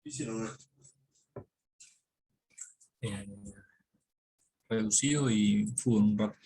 Eh, Reducido y fútbol un rato.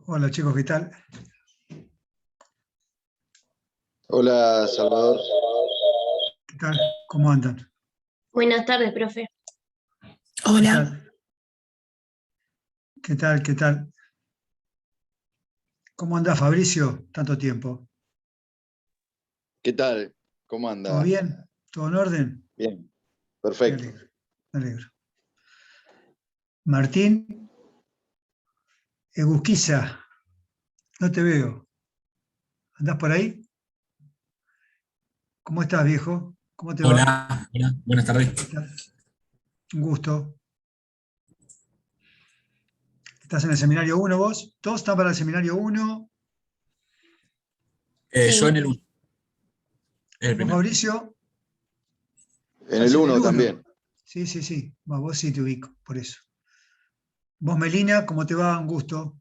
Hola chicos, ¿qué tal? Hola, Salvador. ¿Qué tal? ¿Cómo andan? Buenas tardes, profe. Hola. ¿Qué tal? ¿Qué tal? ¿Cómo andás, Fabricio? Tanto tiempo. ¿Qué tal? ¿Cómo ¿Todo anda? bien? ¿Todo en orden? Bien, Me perfecto. alegro, me alegro. Martín Egusquiza, no te veo. ¿Andás por ahí? ¿Cómo estás, viejo? ¿Cómo te va? Hola, hola, buenas tardes. ¿Qué tal? Un gusto. ¿Estás en el seminario 1 vos? ¿Todos están para el seminario 1? Sí. Yo en el 1. El ¿Vos, primero. Fabricio? En ¿Estás el en el 1 1? también. Sí, sí, sí. Va, vos sí te ubico, por eso. Vos, Melina, ¿cómo te va? Un gusto.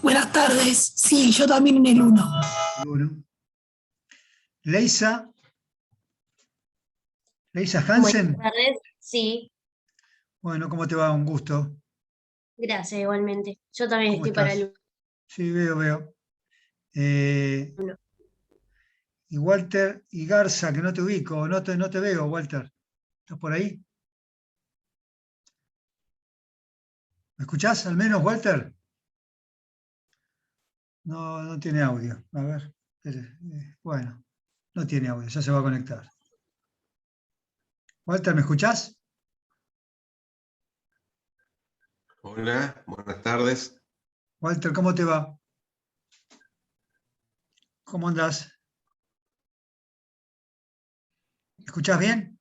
Buenas tardes. Sí, yo también en el 1. El 1. Leisa, Leisa Buenas Hansen, tardes. Sí, bueno, ¿cómo te va? Un gusto. gracias igualmente. Yo también ¿Cómo estoy para estás? el Sí, veo. Eh, 1. y Walter y Garza, que no te ubico, no te veo, Walter. ¿Estás por ahí? ¿Me escuchás al menos, Walter? No, no tiene audio. A ver, espere, bueno, no tiene audio, ya se va a conectar. Walter, ¿me escuchás? Hola, buenas tardes. Walter, ¿cómo te va? ¿Cómo andás? ¿Me escuchás bien?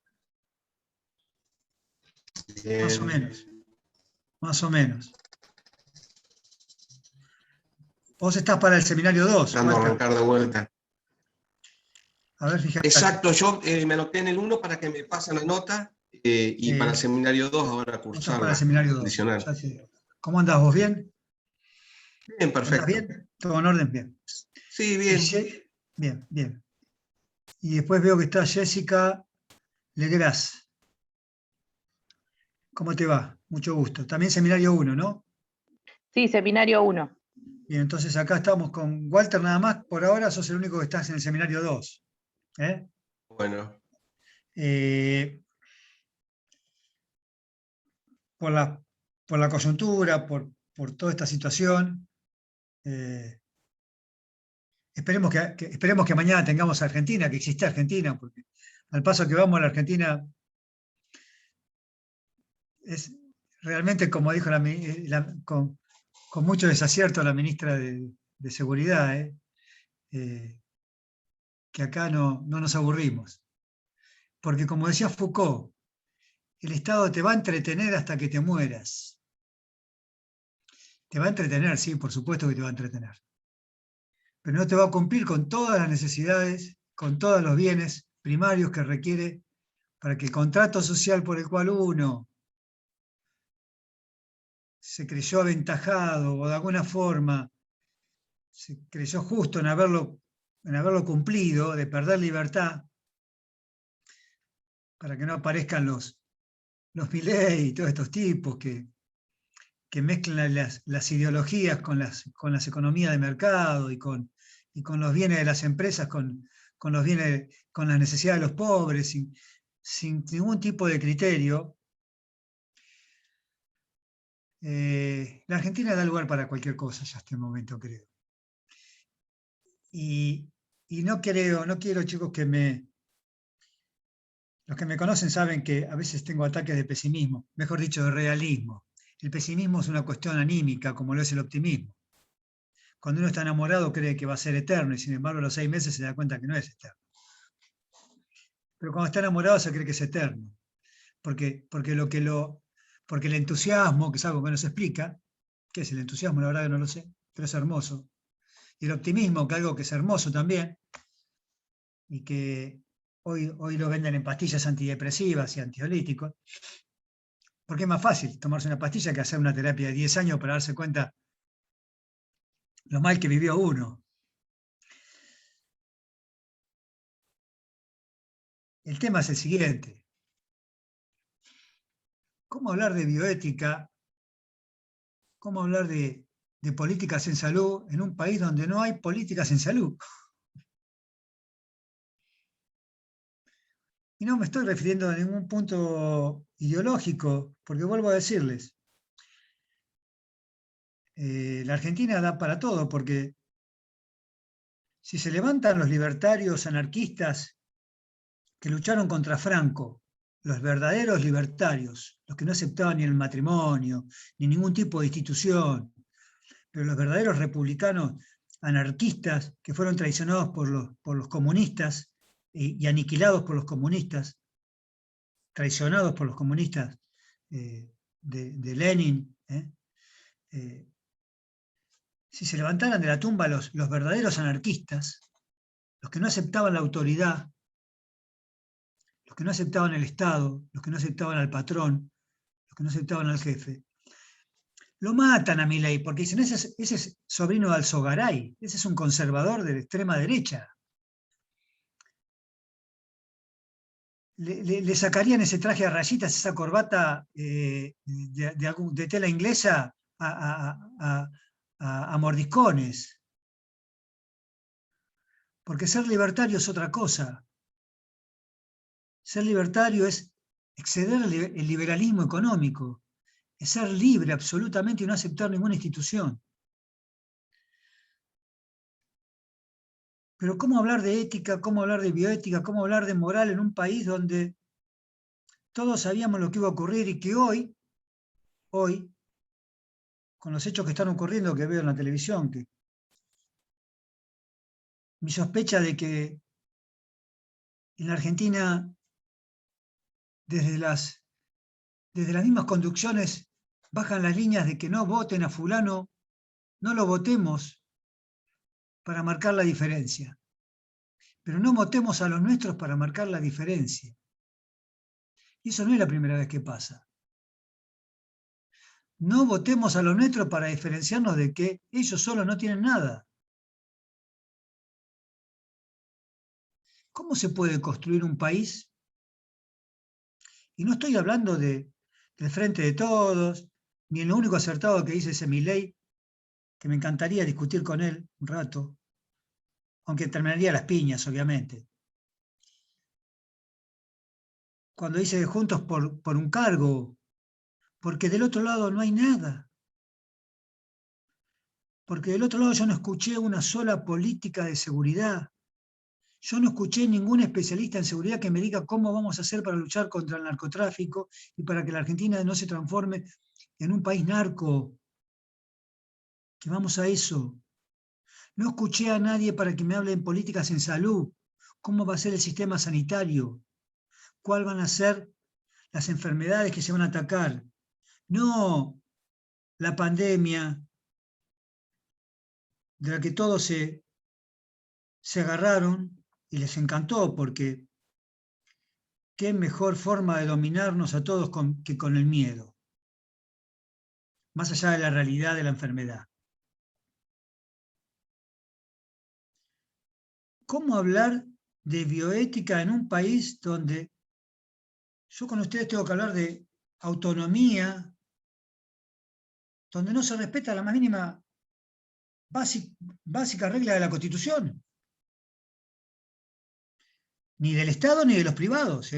Más o Bien, menos, más o menos. Vos estás para el seminario 2, tratando de Walter. arrancar de vuelta. A ver, fíjate. Exacto, yo me anoté en el 1 para que me pasen la nota y para el seminario 2 ahora Vos estás para el cursarla, seminario 2. adicional. ¿Cómo andás vos? ¿Bien? Bien, ¿Andás perfecto. bien? ¿Todo en orden? Bien. Sí, Y bien. Bien, bien. Y después veo que está Jessica Legras. ¿Cómo te va? Mucho gusto. También seminario 1, ¿no? Sí, seminario 1. Bien, entonces acá estamos con Walter nada más. Por ahora sos el único que estás en el seminario 2. Bueno, Por la coyuntura, por toda esta situación. Esperemos que mañana tengamos Argentina, que exista Argentina, porque al paso que vamos a la Argentina es realmente, como dijo con mucho desacierto la ministra de Seguridad, que acá no nos aburrimos. Porque como decía Foucault, el Estado te va a entretener hasta que te mueras. Te va a entretener, sí, por supuesto que te va a entretener. Pero no te va a cumplir con todas las necesidades, con todos los bienes primarios que requiere para que el contrato social por el cual uno se creyó aventajado o de alguna forma se creyó justo en haberlo cumplido, de perder libertad, para que no aparezcan los Milei y todos estos tipos que mezclan las ideologías con las economías de mercado y con los bienes de las empresas, con los bienes, con las necesidades de los pobres, sin ningún tipo de criterio. La Argentina da lugar para cualquier cosa ya hasta el momento, creo. Y no quiero, chicos, los que me conocen saben que a veces tengo ataques de pesimismo, mejor dicho, de realismo. El pesimismo es una cuestión anímica, como lo es el optimismo. Cuando uno está enamorado cree que va a ser eterno y sin embargo a los 6 meses se da cuenta que no es eterno. Pero cuando está enamorado se cree que es eterno. Porque el entusiasmo, que es algo que no se explica, ¿qué es el entusiasmo? La verdad que no lo sé, pero es hermoso. Y el optimismo, que es algo que es hermoso también, y que hoy lo venden en pastillas antidepresivas y ansiolíticos, porque es más fácil tomarse una pastilla que hacer una terapia de 10 años para darse cuenta lo mal que vivió uno. El tema es el siguiente. ¿Cómo hablar de bioética? ¿Cómo hablar de políticas en salud en un país donde no hay políticas en salud? Y no me estoy refiriendo a ningún punto ideológico, porque vuelvo a decirles, la Argentina da para todo, porque si se levantan los libertarios anarquistas que lucharon contra Franco, los verdaderos libertarios, los que no aceptaban ni el matrimonio, ni ningún tipo de institución, pero los verdaderos republicanos anarquistas que fueron traicionados por los comunistas y aniquilados por los comunistas, traicionados por los comunistas de Lenin, si se levantaran de la tumba los verdaderos anarquistas, los que no aceptaban la autoridad, los que no aceptaban el Estado, los que no aceptaban al patrón, los que no aceptaban al jefe, lo matan a Milei porque dicen, ese es sobrino de Alzogaray, ese es un conservador de la extrema derecha. le sacarían ese traje a rayitas, esa corbata de tela inglesa a mordiscones. Porque ser libertario es otra cosa. Ser libertario es exceder el liberalismo económico, es ser libre absolutamente y no aceptar ninguna institución. Pero ¿cómo hablar de ética, cómo hablar de bioética, cómo hablar de moral en un país donde todos sabíamos lo que iba a ocurrir y que hoy, con los hechos que están ocurriendo, que veo en la televisión, que mi sospecha de que en la Argentina, desde las mismas conducciones, bajan las líneas de que no voten a fulano, no lo votemos para marcar la diferencia. Pero no votemos a los nuestros para marcar la diferencia. Y eso no es la primera vez que pasa. No votemos a los nuestros para diferenciarnos de que ellos solos no tienen nada. ¿Cómo se puede construir un país? Y no estoy hablando del Frente de Todos, ni en lo único acertado que dice ese Milei, que me encantaría discutir con él un rato, aunque terminaría las piñas, obviamente. Cuando dice juntos por un cargo, porque del otro lado no hay nada. Porque del otro lado yo no escuché una sola política de seguridad. Yo no escuché ningún especialista en seguridad que me diga cómo vamos a hacer para luchar contra el narcotráfico y para que la Argentina no se transforme en un país narco. Que vamos a eso. No escuché a nadie para que me hable en políticas en salud. ¿Cómo va a ser el sistema sanitario? ¿Cuáles van a ser las enfermedades que se van a atacar? No la pandemia de la que todos se agarraron y les encantó, porque qué mejor forma de dominarnos a todos que con el miedo, más allá de la realidad de la enfermedad. ¿Cómo hablar de bioética en un país donde yo con ustedes tengo que hablar de autonomía, donde no se respeta la más mínima básica regla de la Constitución? Ni del Estado ni de los privados,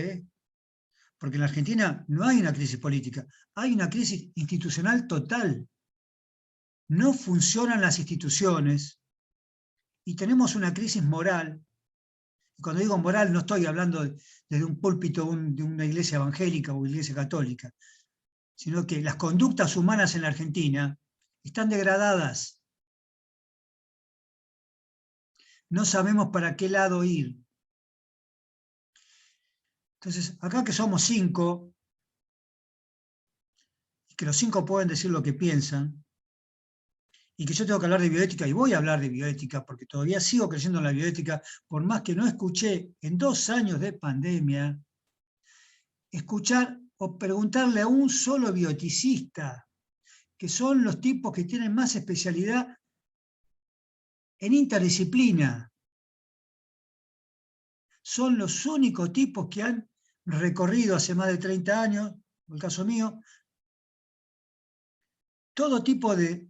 porque en la Argentina no hay una crisis política, hay una crisis institucional total. No funcionan las instituciones y tenemos una crisis moral. Y cuando digo moral no estoy hablando desde un púlpito de una iglesia evangélica o iglesia católica, sino que las conductas humanas en la Argentina están degradadas. No sabemos para qué lado ir. Entonces, acá que somos 5, y que los 5 pueden decir lo que piensan, y que yo tengo que hablar de bioética, y voy a hablar de bioética, porque todavía sigo creyendo en la bioética, por más que no escuché en 2 años de pandemia, escuchar o preguntarle a un solo bioeticista, que son los tipos que tienen más especialidad en interdisciplina. Son los únicos tipos que han recorrido hace más de 30 años, en el caso mío, todo tipo de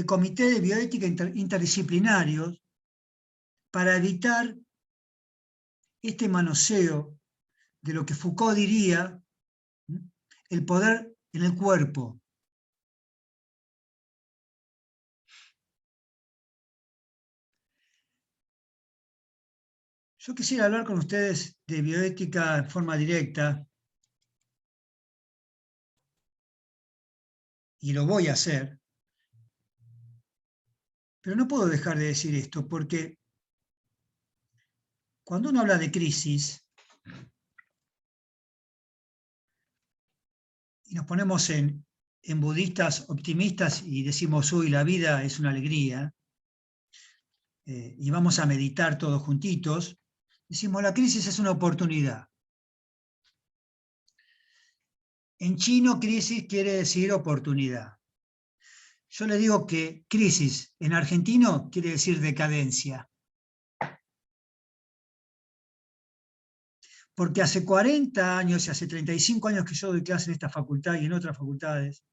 comité de bioética interdisciplinarios para evitar este manoseo de lo que Foucault diría, el poder en el cuerpo. Yo quisiera hablar con ustedes de bioética en forma directa, y lo voy a hacer, pero no puedo dejar de decir esto, porque cuando uno habla de crisis, y nos ponemos en budistas optimistas y decimos, uy, la vida es una alegría, y vamos a meditar todos juntitos, decimos, la crisis es una oportunidad. En chino, crisis quiere decir oportunidad. Yo le digo que crisis en argentino quiere decir decadencia. Porque hace 40 años y hace 35 años que yo doy clase en esta facultad y en otras facultades,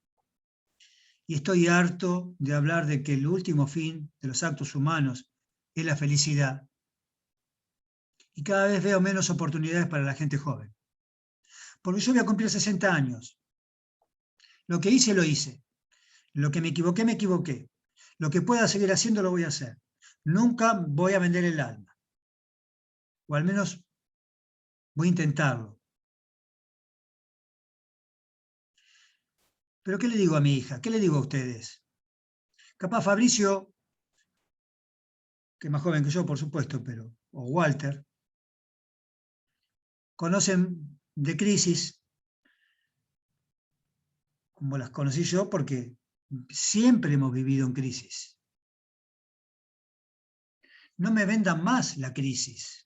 y estoy harto de hablar de que el último fin de los actos humanos es la felicidad. Y cada vez veo menos oportunidades para la gente joven. Porque yo voy a cumplir 60 años. Lo que hice, lo hice. Lo que me equivoqué, me equivoqué. Lo que pueda seguir haciendo, lo voy a hacer. Nunca voy a vender el alma. O al menos voy a intentarlo. Pero ¿qué le digo a mi hija? ¿Qué le digo a ustedes? Capaz Fabricio, que es más joven que yo, por supuesto, o Walter, conocen de crisis, como las conocí yo, porque siempre hemos vivido en crisis. No me vendan más la crisis.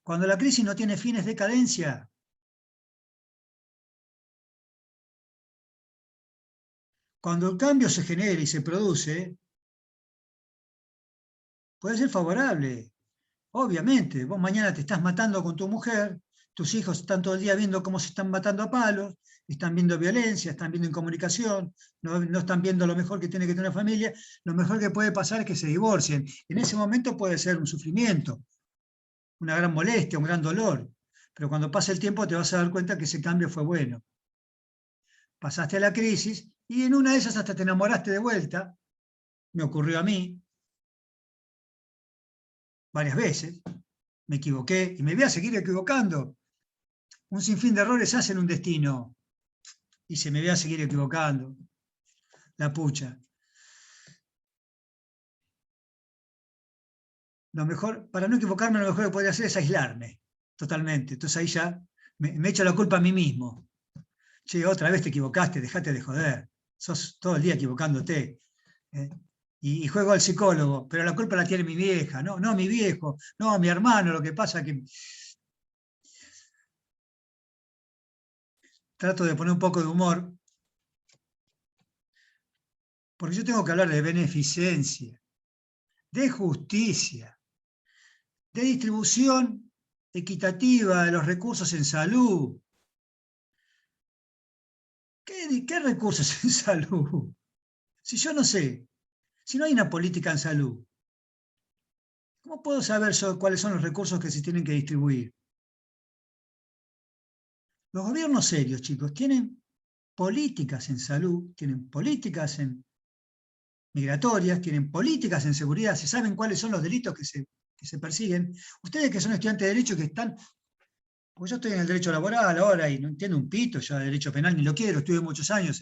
Cuando la crisis no tiene fin es decadencia. Cuando el cambio se genera y se produce, puede ser favorable. Obviamente, vos mañana te estás matando con tu mujer, tus hijos están todo el día viendo cómo se están matando a palos, están viendo violencia, están viendo incomunicación, no están viendo lo mejor que tiene que tener una familia, lo mejor que puede pasar es que se divorcien. En ese momento puede ser un sufrimiento, una gran molestia, un gran dolor, pero cuando pasa el tiempo te vas a dar cuenta que ese cambio fue bueno. Pasaste la crisis y en una de esas hasta te enamoraste de vuelta, me ocurrió a mí, varias veces, me equivoqué y me voy a seguir equivocando. Un sinfín de errores hacen un destino y se me voy a seguir equivocando. La pucha. Lo mejor, para no equivocarme, lo mejor que podría hacer es aislarme totalmente. Entonces ahí ya me echo la culpa a mí mismo. Che, otra vez te equivocaste, dejate de joder. Sos todo el día equivocándote. Y juego al psicólogo, pero la culpa la tiene mi vieja, no mi viejo, no mi hermano. Lo que pasa es que trato de poner un poco de humor, porque yo tengo que hablar de beneficencia, de justicia, de distribución equitativa de los recursos en salud. ¿Qué recursos en salud? Si yo no sé, si no hay una política en salud, ¿cómo puedo saber cuáles son los recursos que se tienen que distribuir? Los gobiernos serios, chicos, tienen políticas en salud, tienen políticas en migratorias, tienen políticas en seguridad, se saben cuáles son los delitos que se persiguen. Ustedes que son estudiantes de Derecho que están... Pues yo estoy en el derecho laboral ahora y no entiendo un pito ya de derecho penal, ni lo quiero, estuve muchos años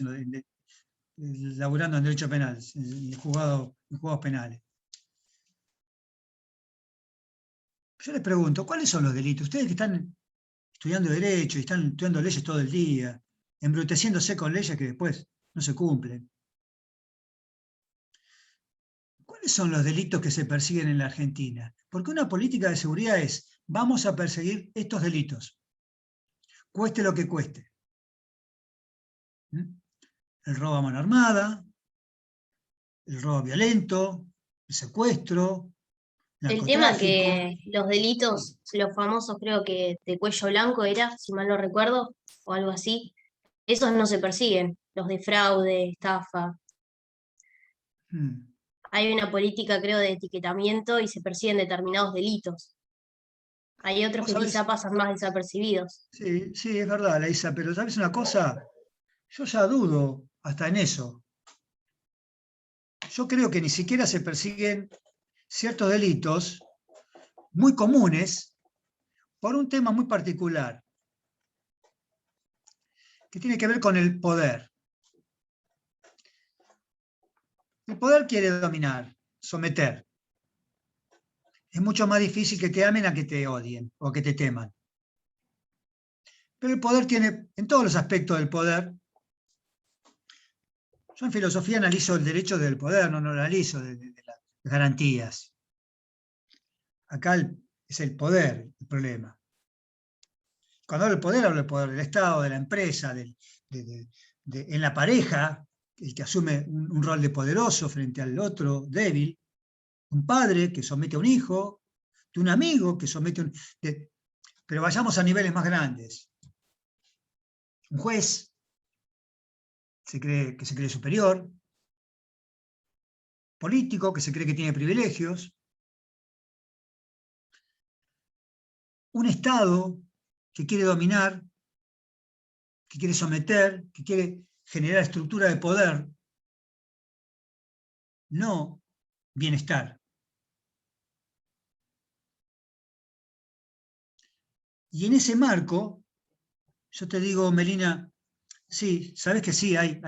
laburando en derecho penal, en juzgados penales. Yo les pregunto, ¿cuáles son los delitos? Ustedes que están estudiando derecho y están estudiando leyes todo el día, embruteciéndose con leyes que después no se cumplen. ¿Cuáles son los delitos que se persiguen en la Argentina? Porque una política de seguridad es, vamos a perseguir estos delitos, cueste lo que cueste. El robo a mano armada, el robo violento, el secuestro, El tema narcotráfico. que los delitos, los famosos creo que de cuello blanco era, si mal no recuerdo, o algo así, esos no se persiguen, los de fraude, estafa. Hay una política, creo, de etiquetamiento y se persiguen determinados delitos. Hay otros que quizá pasan más desapercibidos. Sí, sí, es verdad, Laisa, pero ¿sabes una cosa? Yo ya dudo hasta en eso. Yo creo que ni siquiera se persiguen ciertos delitos muy comunes por un tema muy particular, que tiene que ver con el poder. El poder quiere dominar, someter. Es mucho más difícil que te amen a que te odien o que te teman. Pero el poder tiene, en todos los aspectos del poder, yo en filosofía analizo el derecho del poder, no lo analizo de las garantías. Acá es el poder el problema. Cuando hablo del poder del Estado, de la empresa, en la pareja, el que asume un rol de poderoso frente al otro débil, un padre que somete a un hijo, de un amigo que somete a un... Pero vayamos a niveles más grandes. Un juez que se cree superior, político que se cree que tiene privilegios, un Estado que quiere dominar, que quiere someter, que quiere generar estructura de poder, no bienestar. Y en ese marco, yo te digo, Melina, sí, sabes que sí, hay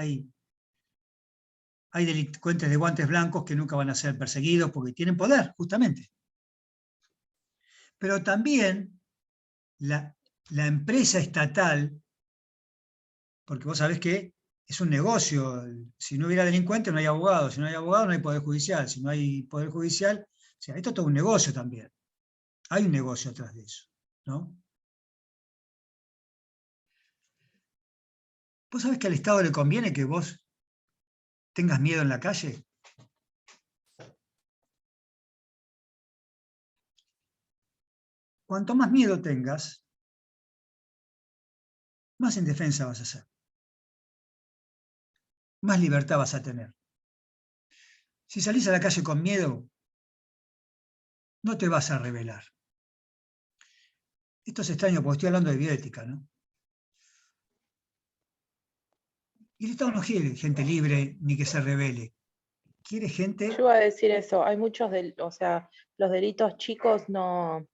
delincuentes de guantes blancos que nunca van a ser perseguidos porque tienen poder, justamente. Pero también la empresa estatal, porque vos sabés que es un negocio, si no hubiera delincuentes no hay abogados, si no hay abogados no hay poder judicial, si no hay poder judicial, o sea, esto es todo un negocio también. Hay un negocio atrás de eso, ¿no? ¿Vos sabés que al Estado le conviene que vos tengas miedo en la calle? Cuanto más miedo tengas, más indefensa vas a ser. Más libertad vas a tener. Si salís a la calle con miedo, no te vas a rebelar. Esto es extraño porque estoy hablando de bioética, ¿no? Y el Estado no quiere gente libre ni que se rebele. Quiere gente... Yo iba a decir eso, hay muchos, o sea, los delitos chicos no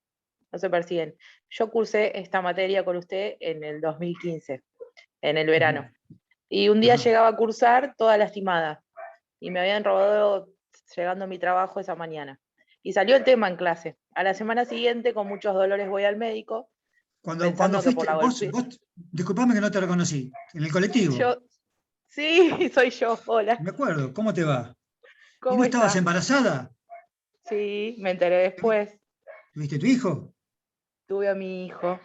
se persiguen. Yo cursé esta materia con usted en el 2015, en el verano. Y un día llegaba a cursar toda lastimada. Y me habían robado llegando a mi trabajo esa mañana. Y salió el tema en clase. A la semana siguiente, con muchos dolores, voy al médico. Cuando fuiste, vos, disculpame que no te reconocí, en el colectivo. Sí, soy yo, hola. Me acuerdo, ¿cómo te va? ¿Cómo ¿Y no estabas está? embarazada? Sí, me enteré después. ¿Tuviste tu hijo? Tuve a mi hijo,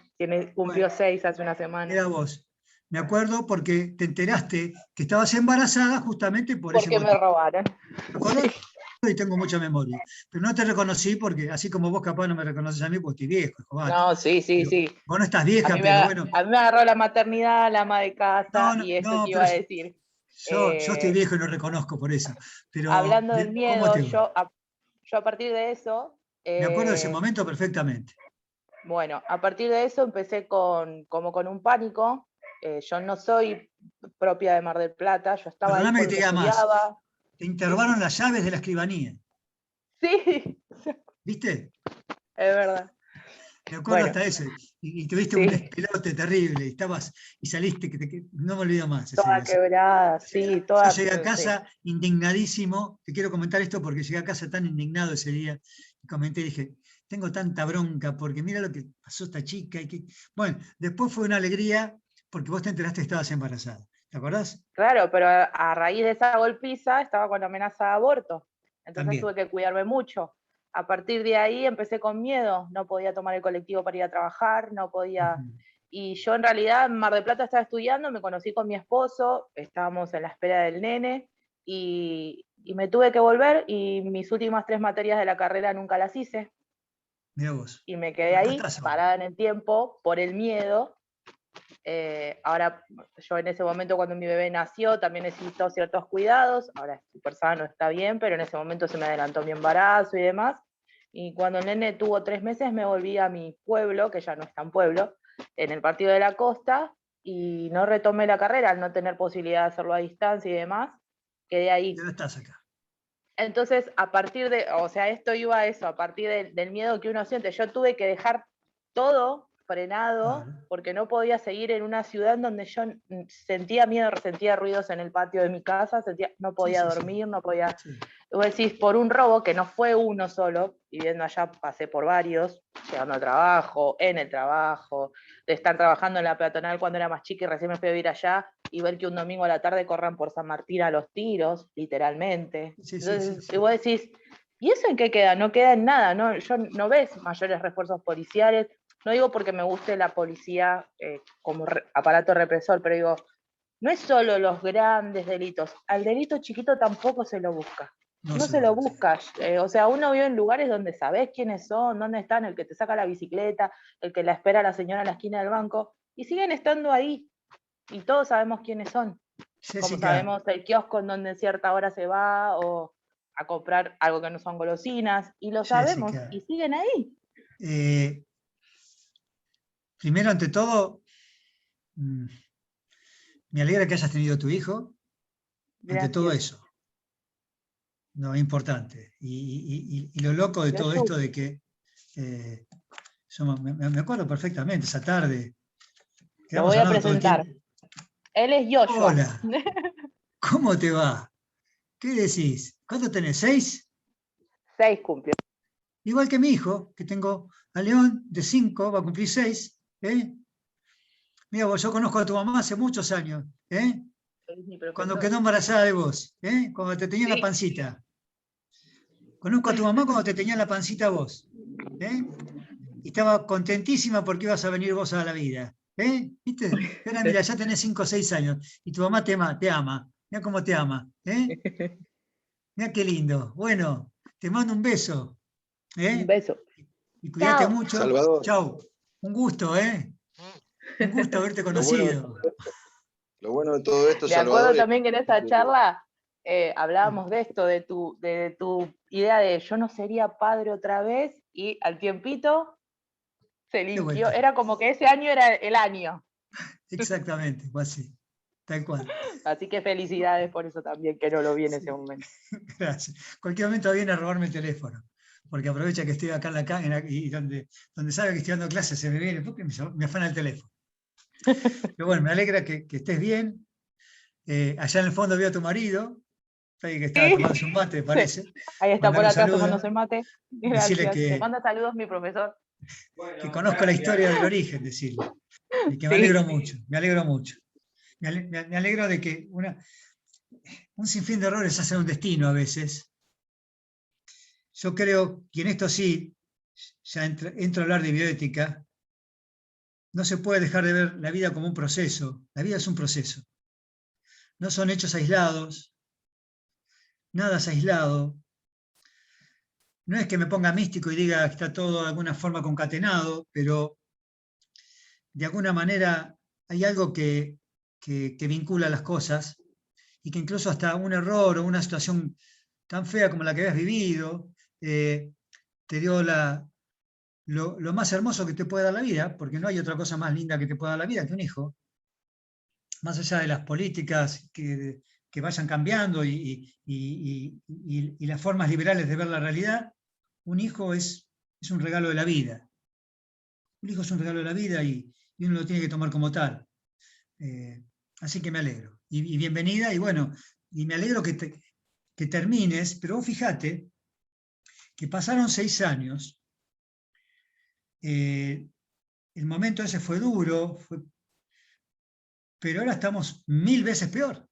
cumplió 6 hace una semana. Era vos. Me acuerdo porque te enteraste que estabas embarazada justamente por ese motivo. Porque me robaron. ¿Te acuerdas? Sí. Y tengo mucha memoria. Pero no te reconocí porque, así como vos capaz no me reconoces a mí, pues estoy viejo. No, sí. Vos no estás vieja, pero bueno. A mí me agarró la maternidad, la ama de casa, y eso te iba a decir. Yo estoy viejo y no reconozco por eso. Pero, hablando del miedo, yo a partir de eso... me acuerdo de ese momento perfectamente. Bueno, a partir de eso empecé como con un pánico. Yo no soy propia de Mar del Plata, yo estaba Perdóname ahí que te porque diga más. estudiaba. Te interrogaron las llaves de la escribanía. Sí. ¿Viste? Es verdad. Me acuerdo hasta eso. Y tuviste un despelote terrible. Y saliste, no me olvido más. Toda quebrada, sí. Yo llegué a casa indignadísimo. Te quiero comentar esto porque llegué a casa tan indignado ese día. Y comenté y dije, tengo tanta bronca porque mira lo que pasó esta chica. Bueno, después fue una alegría porque vos te enteraste que estabas embarazada. ¿Te acordás? Claro, pero a raíz de esa golpiza estaba con amenaza de aborto. Entonces También. tuve que cuidarme mucho. A partir de ahí empecé con miedo. No podía tomar el colectivo para ir a trabajar, no podía... Y yo en realidad en Mar del Plata estaba estudiando, me conocí con mi esposo, estábamos en la espera del nene, y me tuve que volver, y mis últimas 3 materias de la carrera nunca las hice. Mirá vos. Y me quedé ahí, parada en el tiempo, por el miedo. Ahora, yo en ese momento cuando mi bebé nació también necesitó ciertos cuidados, ahora es súper sano, está bien, pero en ese momento se me adelantó mi embarazo y demás, y cuando el nene tuvo 3 meses me volví a mi pueblo, que ya no es tan pueblo, en el Partido de la Costa, y no retomé la carrera al no tener posibilidad de hacerlo a distancia y demás, quedé ahí. Ya estás acá. Entonces, a partir de, o sea, esto iba a eso, a partir del miedo que uno siente, yo tuve que dejar todo frenado, porque no podía seguir en una ciudad en donde yo sentía miedo, sentía ruidos en el patio de mi casa, no podía dormir, no podía... Vos decís, por un robo, que no fue uno solo, viviendo allá pasé por varios, llegando al trabajo, en el trabajo, de estar trabajando en la peatonal cuando era más chica y recién me fui a vivir allá, y ver que un domingo a la tarde corran por San Martín a los tiros, literalmente. Entonces, y vos decís, ¿y eso en qué queda? No queda en nada, ¿no? Yo no ves mayores refuerzos policiales. No digo porque me guste la policía como aparato represor, pero digo, no es solo los grandes delitos, al delito chiquito tampoco se lo busca. no se lo busca. O sea, uno vive en lugares donde sabés quiénes son, dónde están, el que te saca la bicicleta, el que la espera a la señora en la esquina del banco, y siguen estando ahí. Y todos sabemos quiénes son. Como Jessica, sabemos el kiosco en donde en cierta hora se va, o a comprar algo que no son golosinas, y lo sabemos, Jessica, y siguen ahí. primero, ante todo, me alegra que hayas tenido tu hijo, ante todo Gracias. eso. No, es importante. Y lo loco de todo esto de que, me acuerdo perfectamente, esa tarde. Lo voy a hablando todo el presentar. tiempo. Él es Joshua. Hola, ¿cómo te va? ¿Qué decís? ¿Cuánto tenés? 6. 6 cumplió. Igual que mi hijo, que tengo a León, de 5, va a cumplir 6. Mira, vos, yo conozco a tu mamá hace muchos años, Es mi cuando profesor. quedó embarazada de vos, cuando te tenía en la Sí. pancita. Conozco a tu mamá cuando te tenía en la pancita vos. Y estaba contentísima porque ibas a venir vos a la vida. ¿Viste? Y ahora mira, ya tenés 5 o 6 años y tu mamá te ama. Mira cómo te ama. Mira qué lindo. Bueno, te mando un beso. Un beso. Y cuídate Chao. mucho. Salvador. Chau. Un gusto, Un gusto haberte conocido. Lo bueno de todo esto, Me acuerdo Salvador, es también que en esa charla hablábamos de esto, de tu idea de yo no sería padre otra vez, y al tiempito se De linkeó. vuelta. Era como que ese año era el año. Exactamente, fue así. Tal cual. Así que felicidades por eso también, que no lo vi en ese Sí. momento. Gracias. Cualquier momento viene a robarme el teléfono, porque aprovecha que estoy acá en la calle y donde sabe que estoy dando clases se me viene porque me afana el teléfono. Pero bueno, me alegra que estés bien. Allá en el fondo veo a tu marido, que está Sí. tomándose un mate, parece. Ahí está por Mandarle un atrás saludo, tomándose mate. decirle Gracias. Te manda saludos mi profesor. que conozco la historia del origen, decirle. Y que me Sí. alegro mucho, me alegro mucho. Me alegro de que un sinfín de errores hacen un destino a veces. Yo creo que en esto sí, ya entro a hablar de bioética, no se puede dejar de ver la vida como un proceso. La vida es un proceso. No son hechos aislados, nada es aislado. No es que me ponga místico y diga que está todo de alguna forma concatenado, pero de alguna manera hay algo que vincula las cosas y que incluso hasta un error o una situación tan fea como la que habías vivido te dio lo más hermoso que te puede dar la vida, porque no hay otra cosa más linda que te pueda dar la vida que un hijo. Más allá de las políticas que vayan cambiando y las formas liberales de ver la realidad, un hijo es un regalo de la vida. Un hijo es un regalo de la vida y uno lo tiene que tomar como tal. Así que me alegro. Y bienvenida, y bueno, y me alegro que termines, pero vos fíjate que pasaron 6 años, el momento ese fue duro, pero ahora estamos 1000 veces peor.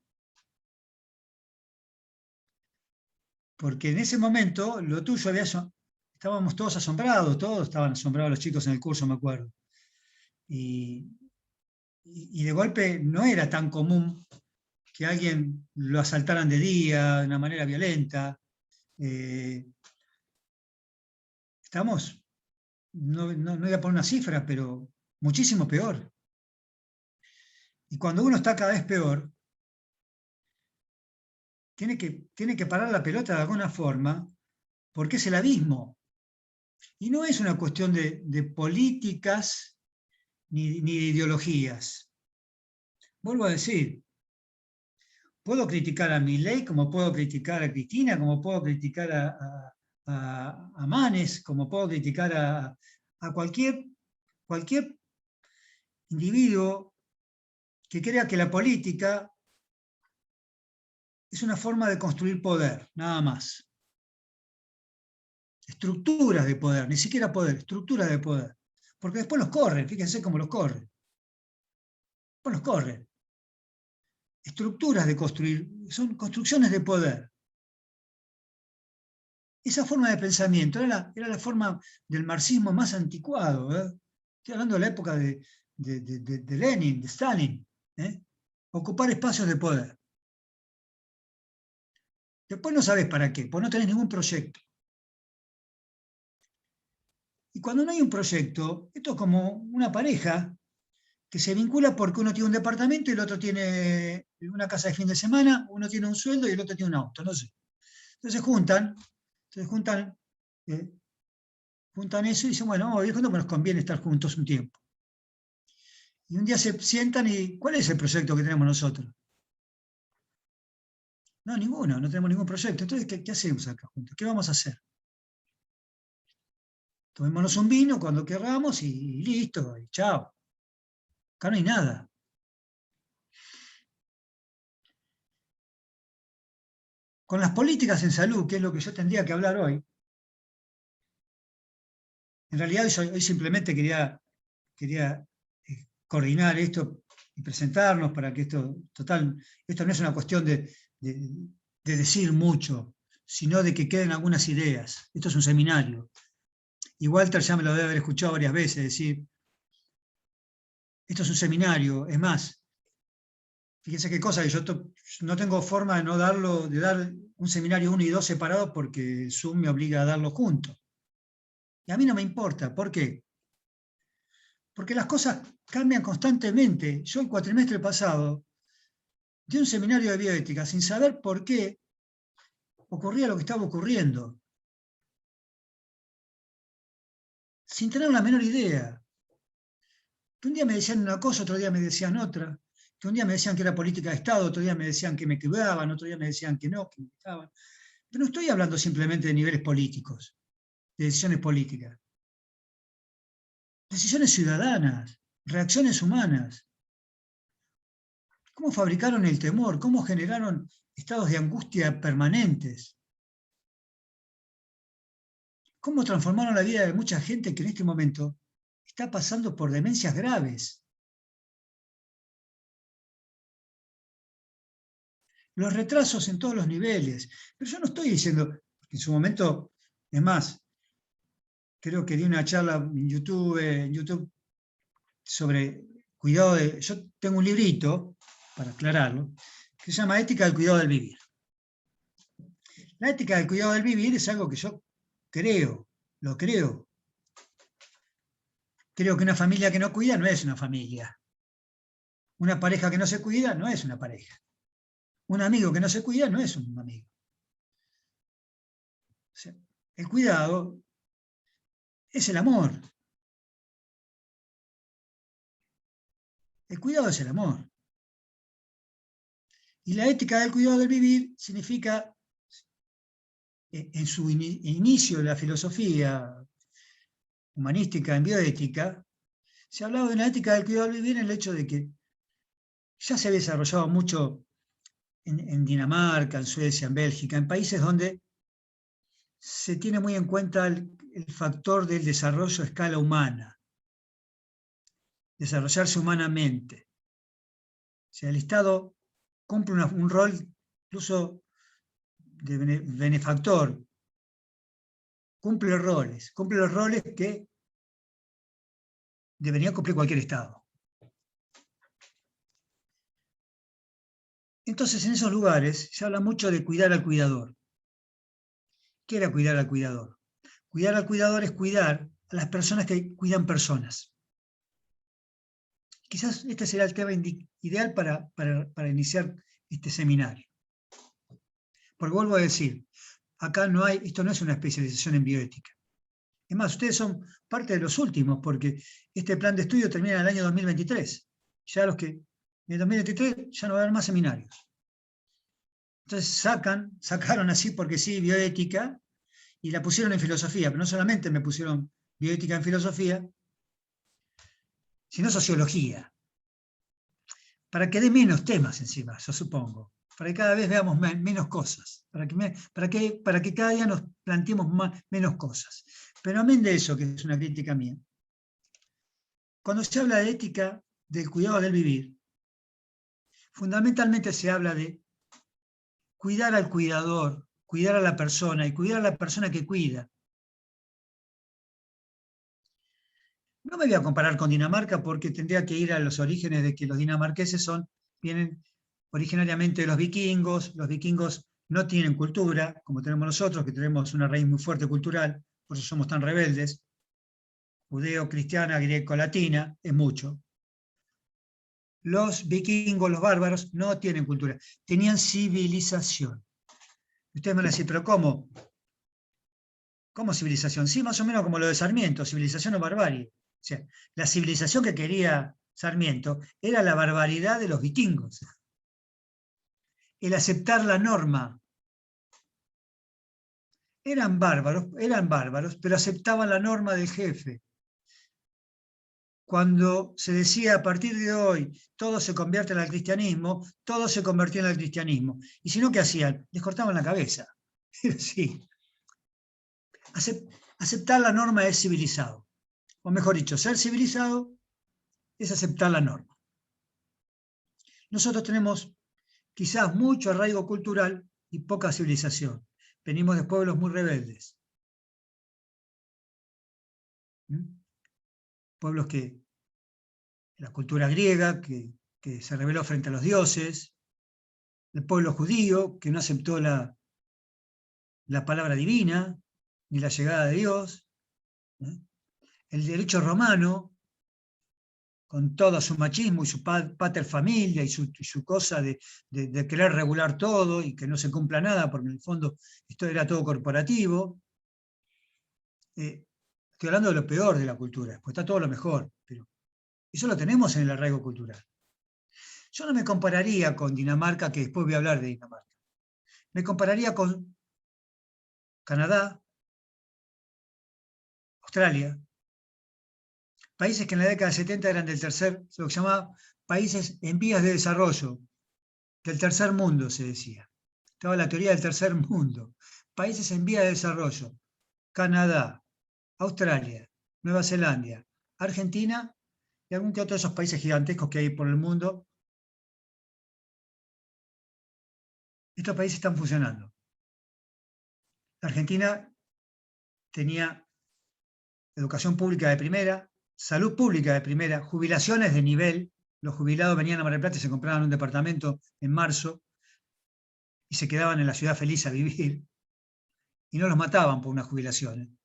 Porque en ese momento lo tuyo estábamos todos asombrados, todos estaban asombrados los chicos en el curso, me acuerdo. Y de golpe no era tan común que alguien lo asaltaran de día, de una manera violenta. Estamos, no voy a poner una cifra, pero muchísimo peor. Y cuando uno está cada vez peor, tiene que parar la pelota de alguna forma, porque es el abismo. Y no es una cuestión de políticas ni de ideologías. Vuelvo a decir, puedo criticar a Milei, como puedo criticar a Cristina, como puedo criticar a Manes, como puedo criticar a cualquier individuo que crea que la política es una forma de construir poder, nada más. Estructuras de poder, ni siquiera poder, estructuras de poder. Porque después los corren, fíjense cómo los corren. Después los corren. Estructuras de construir, son construcciones de poder. Esa forma de pensamiento era la forma del marxismo más anticuado. Estoy hablando de la época de Lenin, de Stalin. Ocupar espacios de poder. Después no sabes para qué, pues no tenés ningún proyecto. Y cuando no hay un proyecto, esto es como una pareja que se vincula porque uno tiene un departamento y el otro tiene una casa de fin de semana, uno tiene un sueldo y el otro tiene un auto, no sé. Entonces juntan eso y dicen, bueno, vamos a vivir juntos porque nos conviene estar juntos un tiempo. Y un día se sientan y, ¿cuál es el proyecto que tenemos nosotros? No, ninguno, no tenemos ningún proyecto. Entonces, ¿qué hacemos acá juntos? ¿Qué vamos a hacer? Tomémonos un vino cuando querramos y listo, y chao. Acá no hay nada. Con las políticas en salud, que es lo que yo tendría que hablar hoy, en realidad hoy simplemente quería coordinar esto y presentarnos para que esto no es una cuestión de decir mucho, sino de que queden algunas ideas. Esto es un seminario. Y Walter ya me lo debe haber escuchado varias veces decir, esto es un seminario, es más, fíjense qué cosa, que yo no tengo forma de no darlo, de dar un seminario 1 y 2 separados porque Zoom me obliga a darlo juntos. Y a mí no me importa, ¿por qué? Porque las cosas cambian constantemente. Yo el cuatrimestre pasado di un seminario de bioética sin saber por qué ocurría lo que estaba ocurriendo. Sin tener la menor idea. Que un día me decían una cosa, otro día me decían otra. Que un día me decían que era política de Estado, otro día me decían que me cuidaban, otro día me decían que no, que me estaban. Pero no estoy hablando simplemente de niveles políticos, de decisiones políticas. Decisiones ciudadanas, reacciones humanas. ¿Cómo fabricaron el temor? ¿Cómo generaron estados de angustia permanentes? ¿Cómo transformaron la vida de mucha gente que en este momento está pasando por demencias graves? Los retrasos en todos los niveles. Pero yo no estoy diciendo, que en su momento, es más, creo que di una charla en YouTube sobre cuidado de... Yo tengo un librito, para aclararlo, que se llama Ética del cuidado del vivir. La ética del cuidado del vivir es algo que yo lo creo. Creo que una familia que no cuida no es una familia. Una pareja que no se cuida no es una pareja. Un amigo que no se cuida no es un amigo. O sea, el cuidado es el amor. El cuidado es el amor. Y la ética del cuidado del vivir significa, en su inicio de la filosofía humanística en bioética, se ha hablado de la ética del cuidado del vivir en el hecho de que ya se había desarrollado mucho en Dinamarca, en Suecia, en Bélgica, en países donde se tiene muy en cuenta el factor del desarrollo a escala humana, desarrollarse humanamente. O sea, el Estado cumple un rol incluso de benefactor, cumple los roles que debería cumplir cualquier Estado. Entonces, en esos lugares se habla mucho de cuidar al cuidador. ¿Qué era cuidar al cuidador? Cuidar al cuidador es cuidar a las personas que cuidan personas. Quizás este será el tema ideal para iniciar este seminario. Porque vuelvo a decir, acá esto no es una especialización en bioética. Es más, ustedes son parte de los últimos, porque este plan de estudio termina en el año 2023. Ya en el 2023 ya no va a haber más seminarios. Entonces sacaron así porque sí bioética y la pusieron en filosofía, pero no solamente me pusieron bioética en filosofía, sino sociología. Para que dé menos temas encima, yo supongo. Para que cada vez veamos menos cosas. Para que cada día nos planteemos menos cosas. Pero amén de eso, que es una crítica mía, cuando se habla de ética del cuidado del vivir, fundamentalmente se habla de cuidar al cuidador, cuidar a la persona y cuidar a la persona que cuida. No me voy a comparar con Dinamarca porque tendría que ir a los orígenes de que los dinamarqueses vienen originariamente de los vikingos no tienen cultura, como tenemos nosotros, que tenemos una raíz muy fuerte cultural, por eso somos tan rebeldes. Judeo, cristiana, greco-latina, es mucho. Los vikingos, los bárbaros, no tienen cultura, tenían civilización. Ustedes van a decir, ¿pero cómo? ¿Cómo civilización? Sí, más o menos como lo de Sarmiento, civilización o barbarie. O sea, la civilización que quería Sarmiento era la barbaridad de los vikingos. El aceptar la norma. Eran bárbaros, pero aceptaban la norma del jefe. Cuando se decía a partir de hoy todo se convierte en el cristianismo, todo se convertía en el cristianismo. Y si no, ¿qué hacían? Les cortaban la cabeza. Sí. Aceptar la norma es civilizado. O mejor dicho, ser civilizado es aceptar la norma. Nosotros tenemos quizás mucho arraigo cultural y poca civilización. Venimos de pueblos muy rebeldes. Pueblos que, la cultura griega, que se rebeló frente a los dioses, el pueblo judío, que no aceptó la palabra divina, ni la llegada de Dios, el derecho romano, con todo su machismo y su paterfamilia y su cosa de querer regular todo y que no se cumpla nada, porque en el fondo esto era todo corporativo. Estoy hablando de lo peor de la cultura, pues está todo lo mejor, pero eso lo tenemos en el arraigo cultural. Yo no me compararía con Dinamarca, que después voy a hablar de Dinamarca. Me compararía con Canadá, Australia, países que en la década de 70 eran lo que se llamaba países en vías de desarrollo, del tercer mundo se decía. Estaba la teoría del tercer mundo. Países en vías de desarrollo, Canadá, Australia, Nueva Zelanda, Argentina y algún que otro de esos países gigantescos que hay por el mundo. Estos países están funcionando. La Argentina tenía educación pública de primera, salud pública de primera, jubilaciones de nivel. Los jubilados venían a Mar del Plata y se compraban un departamento en marzo y se quedaban en la ciudad feliz a vivir. Y no los mataban por una jubilación.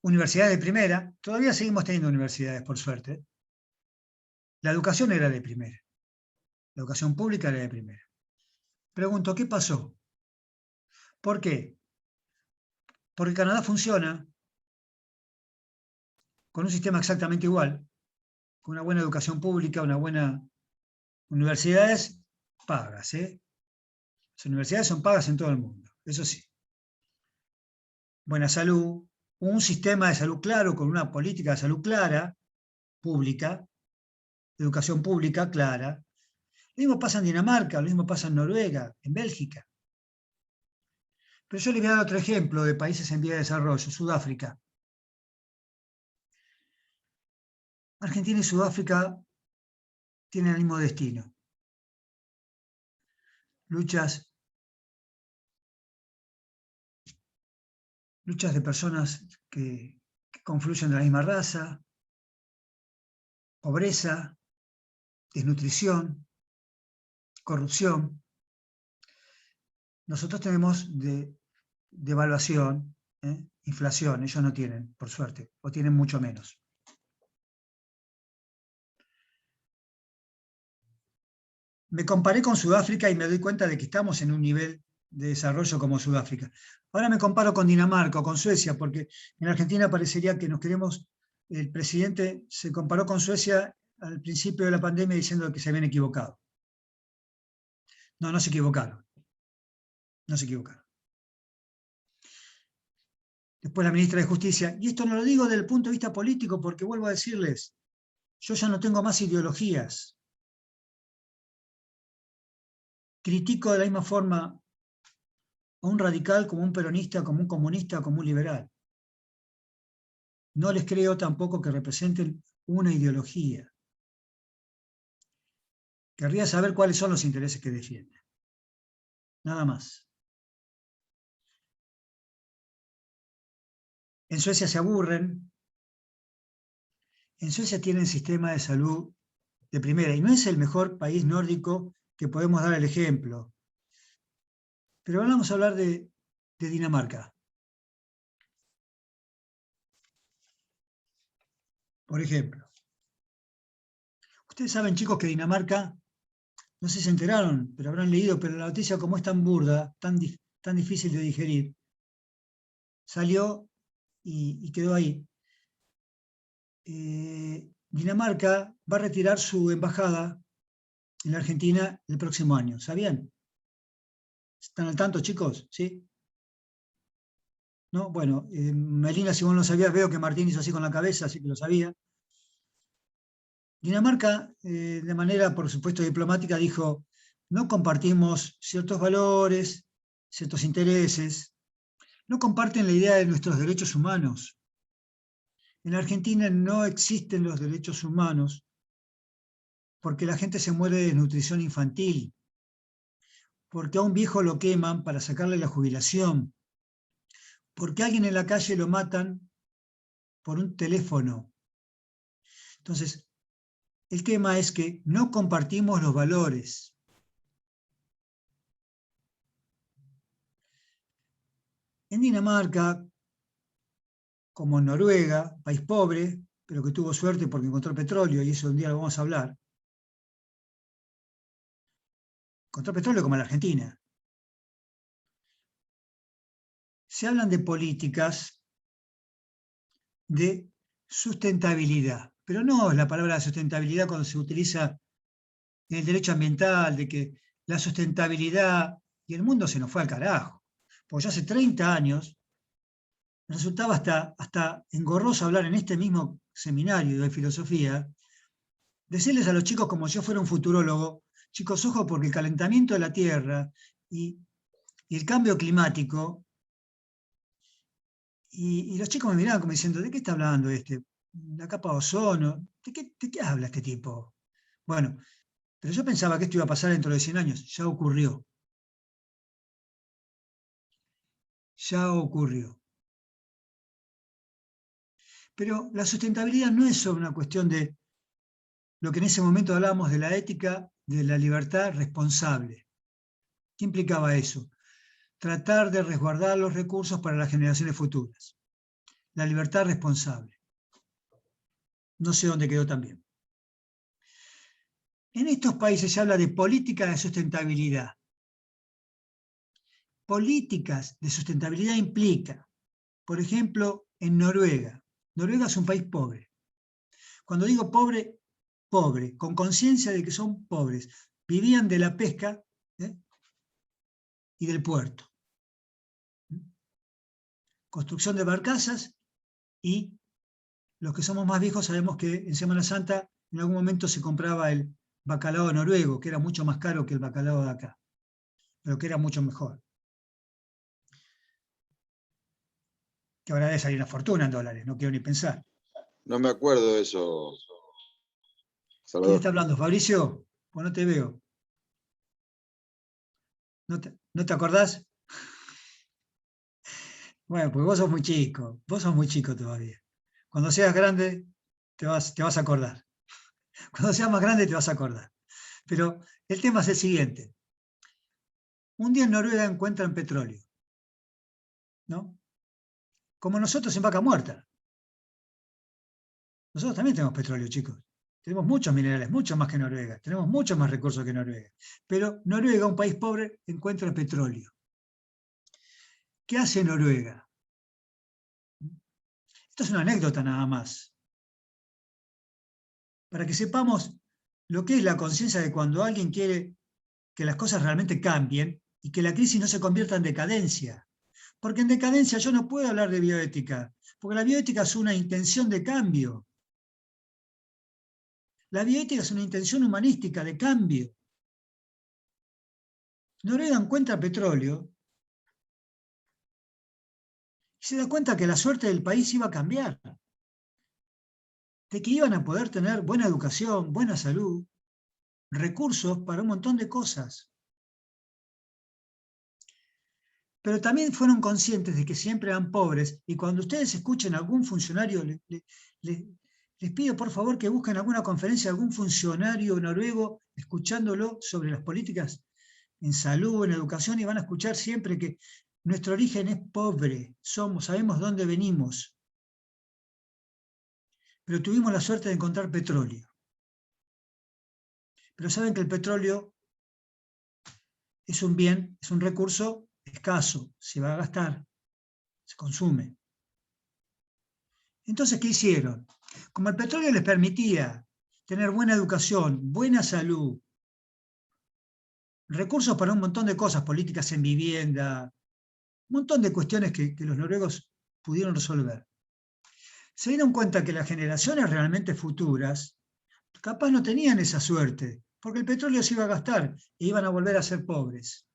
Universidades de primera, todavía seguimos teniendo universidades, por suerte. La educación era de primera. La educación pública era de primera. Pregunto, ¿qué pasó? ¿Por qué? Porque Canadá funciona con un sistema exactamente igual, con una buena educación pública, una buena universidades pagas. Las universidades son pagas en todo el mundo, eso sí. Buena salud, un sistema de salud claro, con una política de salud clara, pública, educación pública clara. Lo mismo pasa en Dinamarca, lo mismo pasa en Noruega, en Bélgica. Pero yo les voy a dar otro ejemplo de países en vía de desarrollo, Sudáfrica. Argentina y Sudáfrica tienen el mismo destino. Luchas de personas que confluyen de la misma raza, pobreza, desnutrición, corrupción. Nosotros tenemos devaluación, inflación, ellos no tienen, por suerte, o tienen mucho menos. Me comparé con Sudáfrica y me doy cuenta de que estamos en un nivel de desarrollo como Sudáfrica. Ahora me comparo con Dinamarca o con Suecia, porque en Argentina parecería que nos queremos, el presidente se comparó con Suecia al principio de la pandemia diciendo que se habían equivocado. No, no se equivocaron. No se equivocaron. Después la ministra de Justicia, y esto no lo digo desde el punto de vista político porque vuelvo a decirles, yo ya no tengo más ideologías. Critico de la misma forma a un radical como un peronista, como un comunista, como un liberal. No les creo tampoco que representen una ideología. Querría saber cuáles son los intereses que defienden. Nada más. En Suecia se aburren. En Suecia tienen sistema de salud de primera. Y no es el mejor país nórdico que podemos dar el ejemplo. Pero ahora vamos a hablar de Dinamarca. Por ejemplo, ustedes saben, chicos, que Dinamarca, no sé si se enteraron, pero habrán leído, pero la noticia, como es tan burda, tan difícil de digerir, salió y quedó ahí. Dinamarca va a retirar su embajada en la Argentina el próximo año. ¿Sabían? ¿Están al tanto, chicos? ¿Sí? ¿No? Bueno, Melina, si vos no lo sabías, veo que Martín hizo así con la cabeza, así que lo sabía. Dinamarca, de manera, por supuesto, diplomática, dijo: no compartimos ciertos valores, ciertos intereses, no comparten la idea de nuestros derechos humanos. En Argentina no existen los derechos humanos porque la gente se muere de desnutrición infantil, porque a un viejo lo queman para sacarle la jubilación, porque a alguien en la calle lo matan por un teléfono. Entonces, el tema es que no compartimos los valores. En Dinamarca, como en Noruega, país pobre, pero que tuvo suerte porque encontró petróleo, y eso un día lo vamos a hablar, encontró petróleo como en la Argentina. Se hablan de políticas de sustentabilidad, pero no es la palabra sustentabilidad cuando se utiliza en el derecho ambiental, de que la sustentabilidad, y el mundo se nos fue al carajo, porque ya hace 30 años me resultaba hasta engorroso hablar en este mismo seminario de filosofía, decirles a los chicos como si yo fuera un futurólogo: chicos, ojo, porque el calentamiento de la Tierra y el cambio climático. Y los chicos me miraban como diciendo: ¿de qué está hablando este? La capa de ozono, ¿de qué habla este tipo? Bueno, pero yo pensaba que esto iba a pasar dentro de 100 años, ya ocurrió. Ya ocurrió. Pero la sustentabilidad no es solo una cuestión de lo que en ese momento hablábamos de la ética, de la libertad responsable. ¿Qué implicaba eso? Tratar de resguardar los recursos para las generaciones futuras. La libertad responsable. No sé dónde quedó también. En estos países se habla de políticas de sustentabilidad. Políticas de sustentabilidad implica, por ejemplo, en Noruega. Noruega es un país pobre. Cuando digo pobre, pobre, con conciencia de que son pobres. Vivían de la pesca y del puerto. Construcción de barcazas, y los que somos más viejos sabemos que en Semana Santa en algún momento se compraba el bacalao noruego, que era mucho más caro que el bacalao de acá, pero que era mucho mejor. Que ahora debe salir una fortuna en dólares, no quiero ni pensar. No me acuerdo de eso, ¿Quién Salvador. está hablando? ¿Fabricio? Pues no te veo. ¿No te acordás? Bueno, pues vos sos muy chico todavía. Cuando seas grande te vas a acordar. Cuando seas más grande te vas a acordar. Pero el tema es el siguiente. Un día en Noruega encuentran petróleo, ¿no? Como nosotros en Vaca Muerta. Nosotros también tenemos petróleo, chicos. Tenemos muchos minerales, mucho más que Noruega. Tenemos muchos más recursos que Noruega. Pero Noruega, un país pobre, encuentra petróleo. ¿Qué hace Noruega? Esto es una anécdota nada más. Para que sepamos lo que es la conciencia de cuando alguien quiere que las cosas realmente cambien y que la crisis no se convierta en decadencia. Porque en decadencia yo no puedo hablar de bioética, porque la bioética es una intención de cambio. La bioética es una intención humanística de cambio. Noruega encuentra petróleo y se da cuenta que la suerte del país iba a cambiar, de que iban a poder tener buena educación, buena salud, recursos para un montón de cosas. Pero también fueron conscientes de que siempre eran pobres, y cuando ustedes escuchen a algún funcionario Les pido por favor que busquen alguna conferencia de algún funcionario noruego escuchándolo sobre las políticas en salud, en educación, y van a escuchar siempre que nuestro origen es pobre, sabemos dónde venimos, pero tuvimos la suerte de encontrar petróleo. Pero saben que el petróleo es un bien, es un recurso escaso, se va a gastar, se consume. Entonces, ¿qué hicieron? Como el petróleo les permitía tener buena educación, buena salud, recursos para un montón de cosas, políticas en vivienda, un montón de cuestiones que los noruegos pudieron resolver. Se dieron cuenta que las generaciones realmente futuras capaz no tenían esa suerte, porque el petróleo se iba a gastar e iban a volver a ser pobres.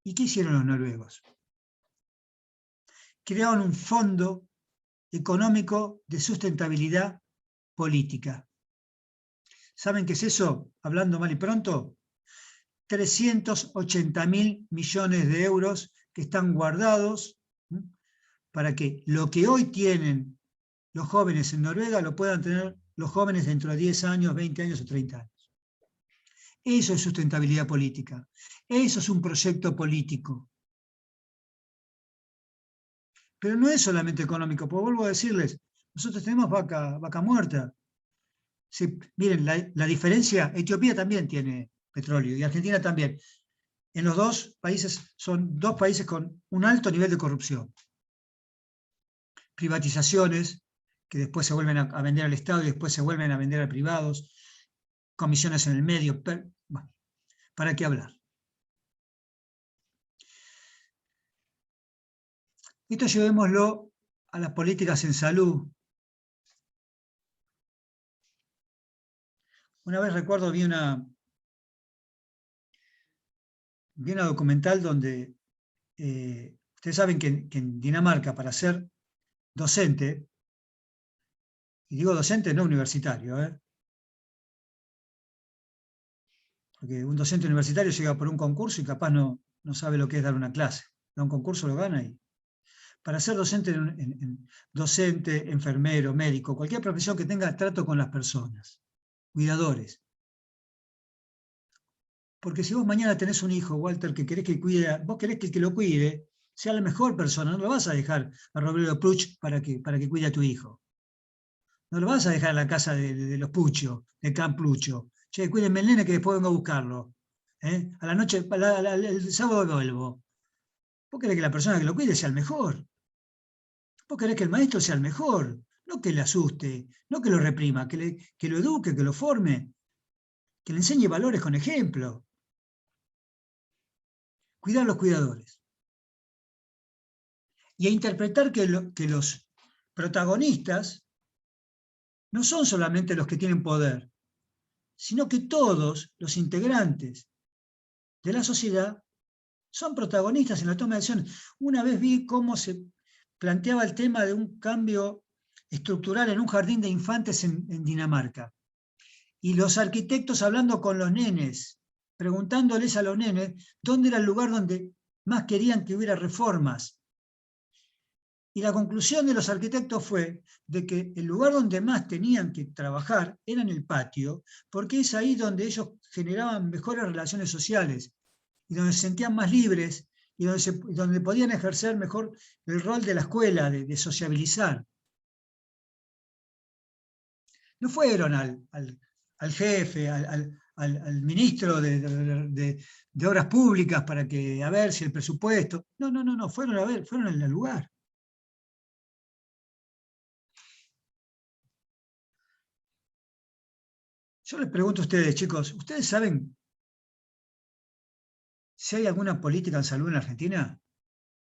¿Y qué hicieron los noruegos? Crearon un fondo económico de sustentabilidad política. ¿Saben qué es eso? Hablando mal y pronto, 380.000 millones de euros que están guardados para que lo que hoy tienen los jóvenes en Noruega lo puedan tener los jóvenes dentro de 10 años, 20 años o 30 años. Eso es sustentabilidad política. Eso es un proyecto político. Pero no es solamente económico, porque vuelvo a decirles, nosotros tenemos vaca muerta. Sí, miren, la diferencia, Etiopía también tiene petróleo y Argentina también. En los dos países son dos países con un alto nivel de corrupción. Privatizaciones que después se vuelven a vender al Estado y después se vuelven a vender a privados, comisiones en el medio, bueno, ¿para qué hablar? Esto llevémoslo a las políticas en salud. Una vez recuerdo, vi una documental donde ustedes saben que en Dinamarca, para ser docente, y digo docente no universitario, porque un docente universitario llega por un concurso y capaz no sabe lo que es dar una clase. Da un concurso, lo gana y... Para ser docente, docente, enfermero, médico, cualquier profesión que tenga trato con las personas, cuidadores. Porque si vos mañana tenés un hijo, Walter, que querés que cuide, vos querés que el que lo cuide sea la mejor persona, no lo vas a dejar a Roberto Pruch para que cuide a tu hijo. No lo vas a dejar en la casa de los Pucho, de Camp Plucho. Che, cuídenme el nene que después vengo a buscarlo. A la noche, el sábado vuelvo. Vos querés que la persona que lo cuide sea el mejor. Vos querés que el maestro sea el mejor, no que le asuste, no que lo reprima, que lo eduque, que lo forme, que le enseñe valores con ejemplo. Cuidar a los cuidadores. Y a interpretar que los protagonistas no son solamente los que tienen poder, sino que todos los integrantes de la sociedad son protagonistas en la toma de decisiones. Una vez vi cómo se planteaba el tema de un cambio estructural en un jardín de infantes en Dinamarca. Y los arquitectos hablando con los nenes, preguntándoles a los nenes dónde era el lugar donde más querían que hubiera reformas. Y la conclusión de los arquitectos fue de que el lugar donde más tenían que trabajar era en el patio, porque es ahí donde ellos generaban mejores relaciones sociales y donde se sentían más libres y donde podían ejercer mejor el rol de la escuela, de sociabilizar. No fueron al jefe, al ministro de Obras Públicas para que a ver si el presupuesto. No, fueron al lugar. Yo les pregunto a ustedes, chicos, ¿ustedes saben si hay alguna política en salud en la Argentina?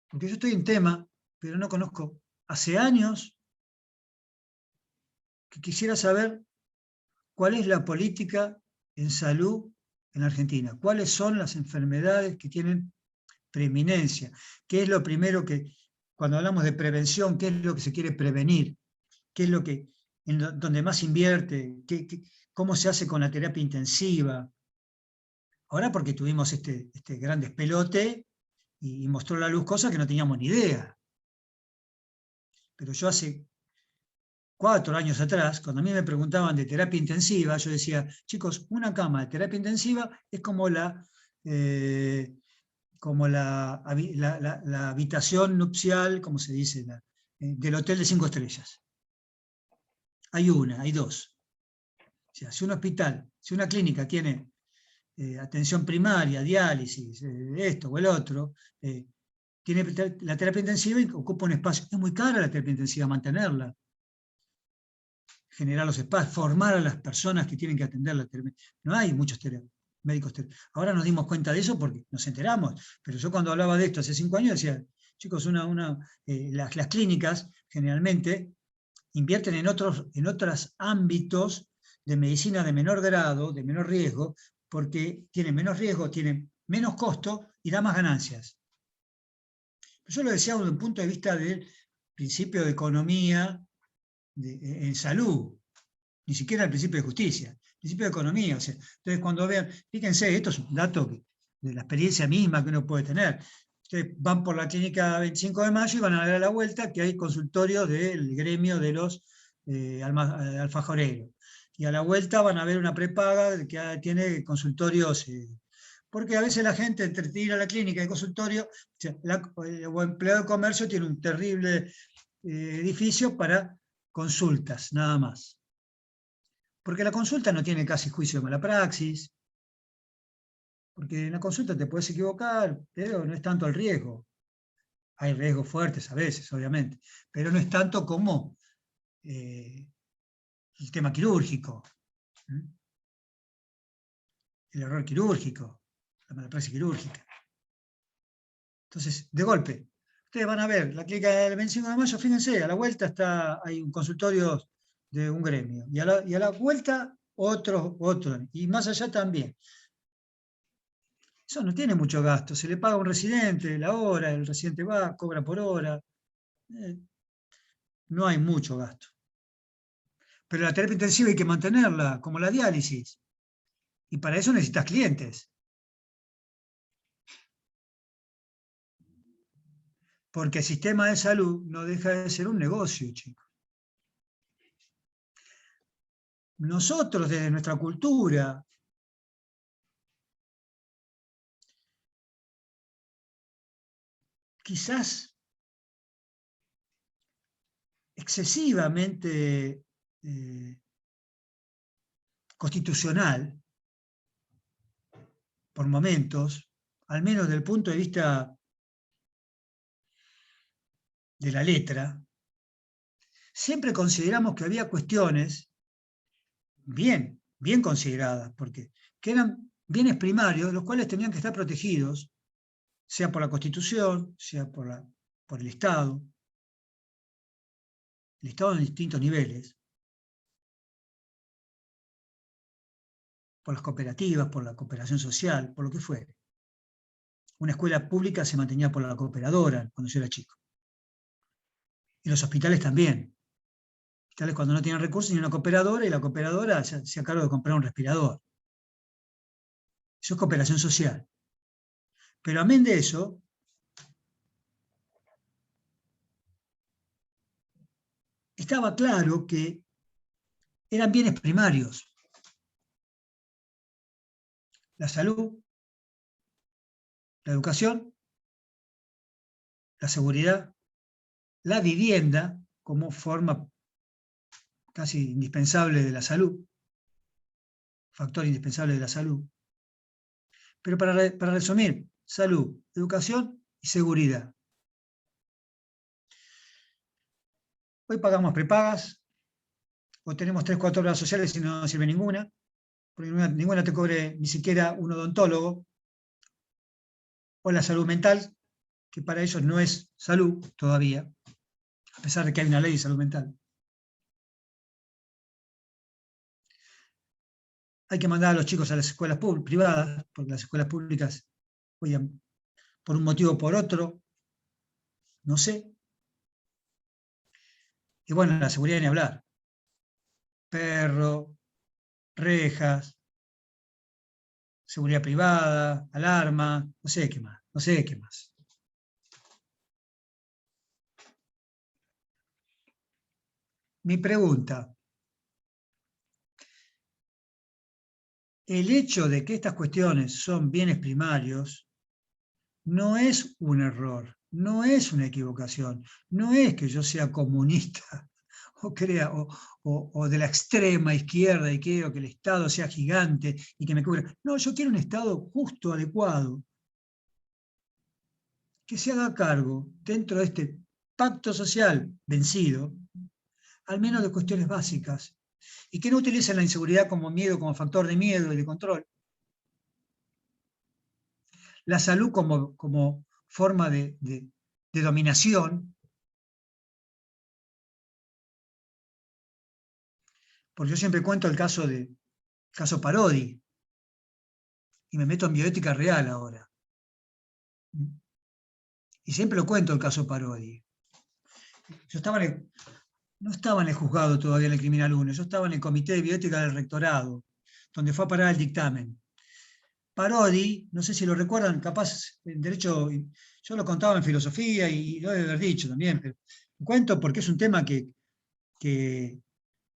Porque yo estoy en tema, pero no conozco. Hace años que quisiera saber cuál es la política en salud en Argentina, cuáles son las enfermedades que tienen preeminencia, qué es lo primero que, cuando hablamos de prevención, qué es lo que se quiere prevenir, qué es lo que, donde más invierte, cómo se hace con la terapia intensiva. Ahora porque tuvimos este gran despelote y mostró a la luz cosas que no teníamos ni idea. Pero yo hace 4 años atrás, cuando a mí me preguntaban de terapia intensiva, yo decía, chicos, una cama de terapia intensiva es como la habitación nupcial, como se dice, del hotel de 5 estrellas. Hay una, hay 2. O sea, si un hospital, si una clínica tiene atención primaria, diálisis, esto o el otro, tiene la terapia intensiva y ocupa un espacio. Es muy cara la terapia intensiva, mantenerla, generar los espacios, formar a las personas que tienen que atender la terapia. No hay muchos médicos. Ahora nos dimos cuenta de eso porque nos enteramos, pero yo cuando hablaba de esto hace 5 años decía, chicos, las clínicas generalmente invierten en otros ámbitos de medicina de menor grado, de menor riesgo, porque tienen menos riesgo, tienen menos costo y da más ganancias. Yo lo decía desde un punto de vista del principio de economía en salud, ni siquiera el principio de justicia, el principio de economía. O sea, entonces cuando vean, fíjense, esto es un dato de la experiencia misma que uno puede tener. Ustedes van por la clínica 25 de mayo y van a ver a la vuelta que hay consultorios del gremio de los alfajoreros. Y a la vuelta van a ver una prepaga que tiene consultorios, porque a veces la gente entre ir a la clínica y el consultorio, o empleado de comercio tiene un terrible edificio para consultas, nada más. Porque la consulta no tiene casi juicio de mala praxis, porque en la consulta te puedes equivocar, pero no es tanto el riesgo. Hay riesgos fuertes a veces, obviamente, pero no es tanto como el tema quirúrgico, el error quirúrgico, la mala praxis quirúrgica. Entonces, de golpe, ustedes van a ver la clínica del 25 de mayo, fíjense, a la vuelta hay un consultorio de un gremio, y a la vuelta otro, y más allá también. Eso no tiene mucho gasto, se le paga a un residente la hora, el residente va, cobra por hora, no hay mucho gasto. Pero la terapia intensiva hay que mantenerla, como la diálisis, y para eso necesitas clientes. Porque el sistema de salud no deja de ser un negocio, chicos. Nosotros, desde nuestra cultura, quizás excesivamente constitucional, por momentos, al menos desde el punto de vista de la letra, siempre consideramos que había cuestiones bien consideradas, porque que eran bienes primarios, los cuales tenían que estar protegidos, sea por la Constitución, sea por el Estado en distintos niveles, por las cooperativas, por la cooperación social, por lo que fuere. Una escuela pública se mantenía por la cooperadora cuando yo era chico. Y los hospitales también. Hospitales cuando no tienen recursos, ni una cooperadora, y la cooperadora se hacía cargo de comprar un respirador. Eso es cooperación social. Pero amén de eso, estaba claro que eran bienes primarios. La salud, la educación, la seguridad, la vivienda como forma casi indispensable de la salud, factor indispensable de la salud. Pero para resumir, salud, educación y seguridad. Hoy pagamos prepagas, o tenemos 3 o 4 obras sociales y no sirve ninguna, porque ninguna te cobre ni siquiera un odontólogo, o la salud mental, que para ellos no es salud todavía, a pesar de que hay una ley de salud mental. Hay que mandar a los chicos a las escuelas privadas, porque las escuelas públicas, oigan, por un motivo o por otro, no sé. Y bueno, la seguridad ni hablar. Perro, rejas, seguridad privada, alarma, no sé qué más. Mi pregunta, el hecho de que estas cuestiones son bienes primarios no es un error, no es una equivocación, no es que yo sea comunista o crea, o de la extrema izquierda y quiero que el Estado sea gigante y que me cubra. No, yo quiero un Estado justo, adecuado, que se haga cargo dentro de este pacto social vencido, al menos de cuestiones básicas, y que no utilicen la inseguridad como miedo, como factor de miedo y de control. La salud como forma de dominación, porque yo siempre cuento el caso Parodi, y me meto en bioética real ahora. Y siempre lo cuento el caso Parodi. Yo no estaba en el juzgado todavía en el Criminal 1, yo estaba en el Comité de Bioética del Rectorado, donde fue a parar el dictamen. Parodi, no sé si lo recuerdan, capaz en derecho, yo lo contaba en filosofía y lo he de haber dicho también, pero lo cuento porque es un tema que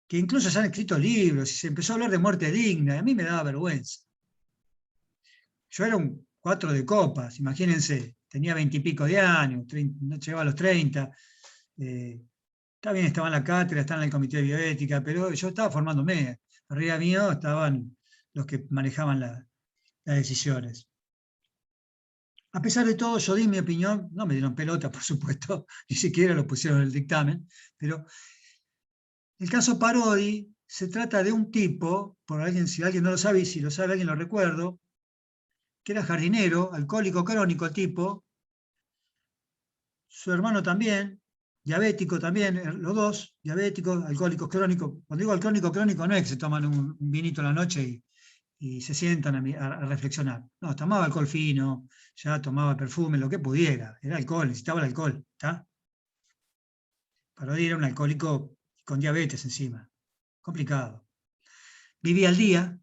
incluso se han escrito libros y se empezó a hablar de muerte digna, y a mí me daba vergüenza. Yo era un 4 de copas, imagínense, tenía 20 y pico de años, no llegaba a los 30, está bien, estaba en la cátedra, estaba en el comité de bioética, pero yo estaba formándome, arriba mío estaban los que manejaban las decisiones. A pesar de todo, yo di mi opinión, no me dieron pelota, por supuesto, ni siquiera lo pusieron en el dictamen, pero el caso Parodi se trata de un tipo, si alguien no lo sabe, y si lo sabe alguien lo recuerdo, que era jardinero, alcohólico crónico el tipo, su hermano también, diabético también, los dos, diabéticos, alcohólicos crónicos. Cuando digo alcohólico crónico no es que se toman un vinito en la noche y se sientan a reflexionar. No, tomaba alcohol fino, ya tomaba perfume, lo que pudiera, era alcohol, necesitaba el alcohol, ¿está? Parodi era un alcohólico con diabetes encima, complicado. Vivía al día,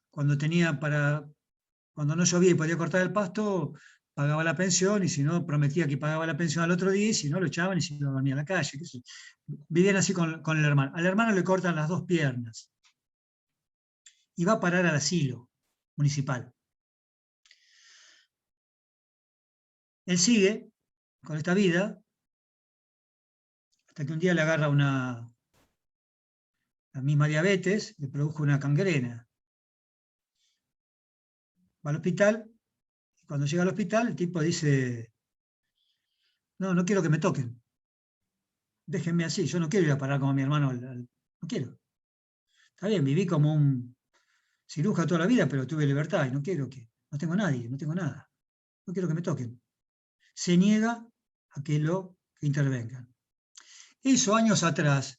cuando no llovía y podía cortar el pasto, pagaba la pensión, y si no, prometía que pagaba la pensión al otro día, y si no, lo echaban y si no, dormía en la calle. Vivían así con el hermano. Al hermano le cortan las 2 piernas y va a parar al asilo municipal. Él sigue con esta vida hasta que un día le agarra la misma diabetes, le produjo una gangrena. Va al hospital, y cuando llega al hospital el tipo dice: no quiero que me toquen, déjenme así, yo no quiero ir a parar como mi hermano, no quiero. Está bien, viví como un ciruja toda la vida, pero tuve libertad y no tengo nadie, no tengo nada, no quiero que me toquen. Se niega a que intervengan. Eso años atrás,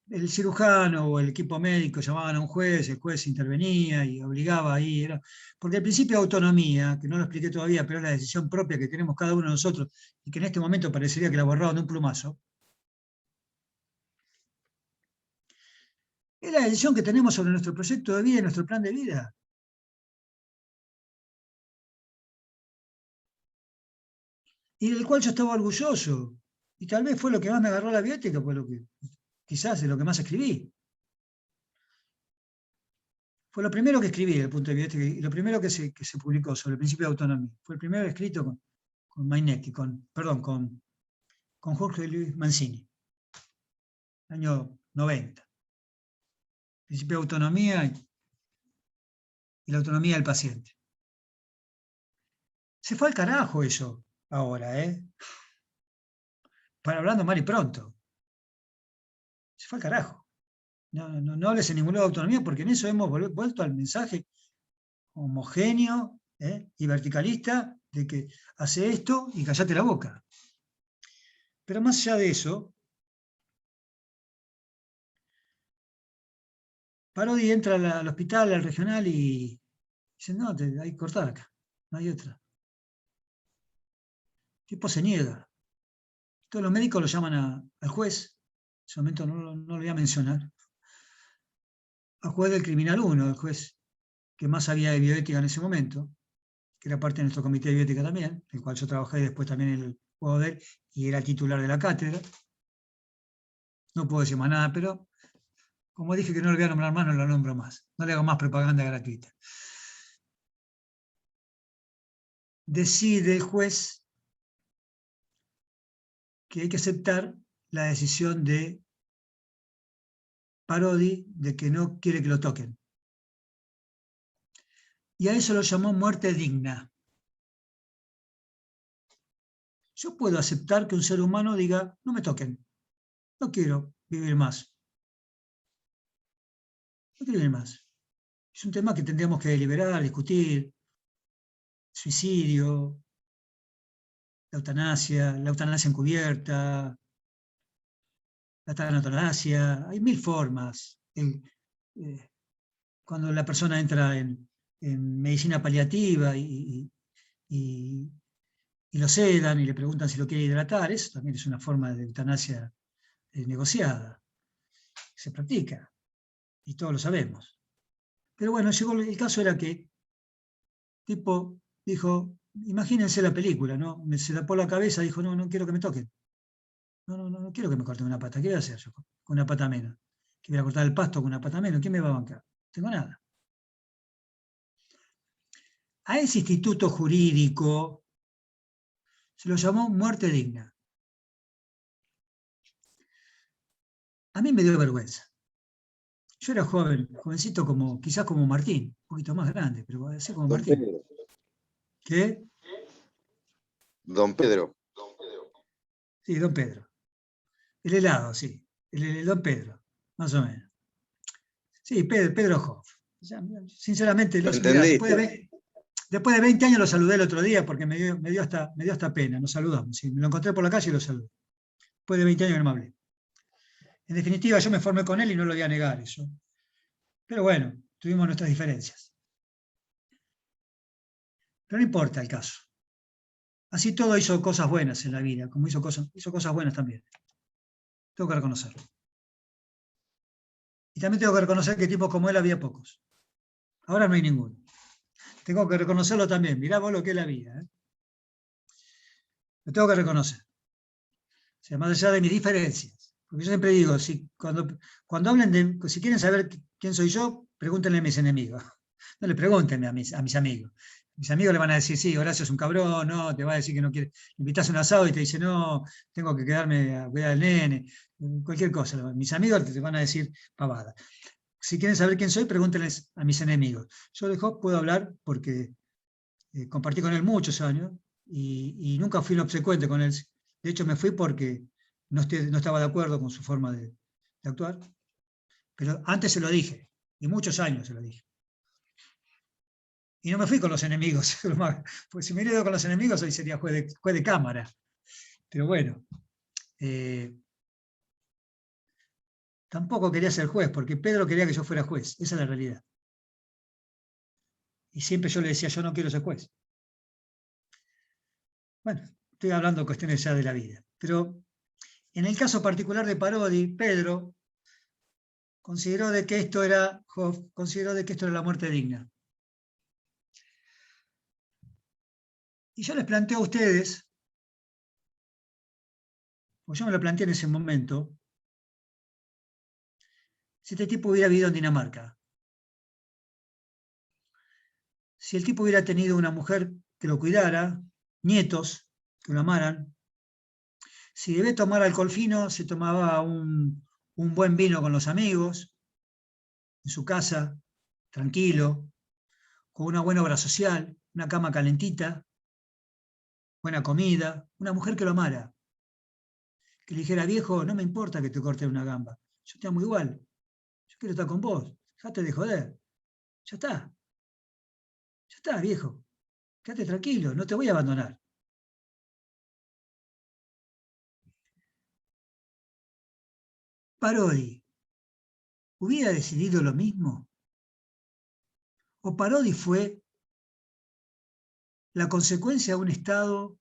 el cirujano o el equipo médico llamaban a un juez, el juez intervenía y obligaba a ir, porque el principio de autonomía, que no lo expliqué todavía, pero es la decisión propia que tenemos cada uno de nosotros, y que en este momento parecería que la borraron de un plumazo, es la decisión que tenemos sobre nuestro proyecto de vida y nuestro plan de vida. Y del cual yo estaba orgulloso. Y tal vez fue lo que más me agarró la bioética, quizás de lo que más escribí. Fue lo primero que escribí desde el punto de vista, y lo primero que se publicó sobre el principio de autonomía. Fue el primero escrito con Mainetti, con Jorge Luis Mancini, año 90. Principio de autonomía y la autonomía del paciente. Se fue al carajo eso ahora, para hablando mal y pronto. Se fue al carajo. No hables en ningún lado de autonomía, porque en eso hemos vuelto al mensaje homogéneo y verticalista de que hace esto y callate la boca. Pero más allá de eso, Parodi entra al hospital, al regional, y dice: no, hay que cortar acá, no hay otra. El tipo se niega. Todos los médicos lo llaman al juez, en ese momento no lo voy a mencionar, al juez del Criminal 1, el juez que más sabía de bioética en ese momento, que era parte de nuestro comité de bioética también, el cual yo trabajé después también en el juego de él, y era titular de la cátedra. No puedo decir más nada, pero como dije que no lo voy a nombrar más, no lo nombro más. No le hago más propaganda gratuita. Decide el juez que hay que aceptar la decisión de Parodi de que no quiere que lo toquen. Y a eso lo llamó muerte digna. Yo puedo aceptar que un ser humano diga, no me toquen, no quiero vivir más. No quiero vivir más. Es un tema que tendríamos que deliberar, discutir. Suicidio, la eutanasia encubierta, la tanatanasia, hay mil formas. Cuando la persona entra en medicina paliativa y lo sedan y le preguntan si lo quiere hidratar, eso también es una forma de eutanasia negociada. Se practica, y todos lo sabemos. Pero bueno, el caso era que tipo dijo, imagínense la película, ¿no? Se tapó la cabeza, dijo, no quiero que me toquen. No quiero que me corten una pata. ¿Qué voy a hacer yo con una pata menos? ¿Que voy a cortar el pasto con una pata menos? ¿Quién me va a bancar? No tengo nada. A ese instituto jurídico se lo llamó muerte digna. A mí me dio vergüenza. Yo era jovencito quizás como Martín, un poquito más grande, pero así como Don Martín. Pedro. ¿Qué? Don Pedro. Sí, don Pedro. El helado, sí. El don Pedro, más o menos. Sí, Pedro Hoff. Sinceramente, ¿Lo mirá, entendiste? después de 20 años lo saludé el otro día porque me dio hasta pena. Nos saludamos. Sí, me lo encontré por la calle y lo saludé. Después de 20 años que no me hablé. En definitiva, yo me formé con él y no lo voy a negar eso. Pero bueno, tuvimos nuestras diferencias. Pero no importa el caso. Así todo hizo cosas buenas en la vida, como hizo cosas buenas también. Tengo que reconocerlo. Y también tengo que reconocer que tipos como él había pocos. Ahora no hay ninguno. Tengo que reconocerlo también. Mirá vos lo que es la vida. Lo tengo que reconocer. O sea, más allá de mis diferencias. Porque yo siempre digo, cuando hablen si quieren saber quién soy yo, pregúntenle a mis enemigos. No le pregunten a mis amigos. Mis amigos le van a decir, sí, Horacio es un cabrón, no, te va a decir que no quiere. Le invitas a un asado y te dice, no, tengo que quedarme a cuidar al nene. Cualquier cosa. Mis amigos te van a decir pavada. Si quieren saber quién soy, pregúntenles a mis enemigos. Yo de Hoff puedo hablar porque compartí con él muchos años y nunca fui obsecuente con él. De hecho, me fui porque no estaba de acuerdo con su forma de actuar. Pero antes se lo dije, y muchos años se lo dije. Y no me fui con los enemigos, porque si me hubiera ido con los enemigos hoy sería juez de cámara. Pero bueno, tampoco quería ser juez, porque Pedro quería que yo fuera juez, esa es la realidad. Y siempre yo le decía, yo no quiero ser juez. Bueno, estoy hablando de cuestiones ya de la vida. Pero en el caso particular de Parodi, Pedro consideró de que esto era la muerte digna. Y yo les planteo a ustedes, pues yo me lo planteé en ese momento, si este tipo hubiera vivido en Dinamarca, si el tipo hubiera tenido una mujer que lo cuidara, nietos que lo amaran, si debe tomar alcohol fino, se tomaba un buen vino con los amigos, en su casa, tranquilo, con una buena obra social, una cama calentita, buena comida, una mujer que lo amara, que le dijera, viejo, no me importa que te corte una gamba, yo te amo igual, yo quiero estar con vos, dejate de joder, ya está, viejo, quédate tranquilo, no te voy a abandonar. Parodi, ¿hubiera decidido lo mismo? ¿O Parodi fue la consecuencia de un Estado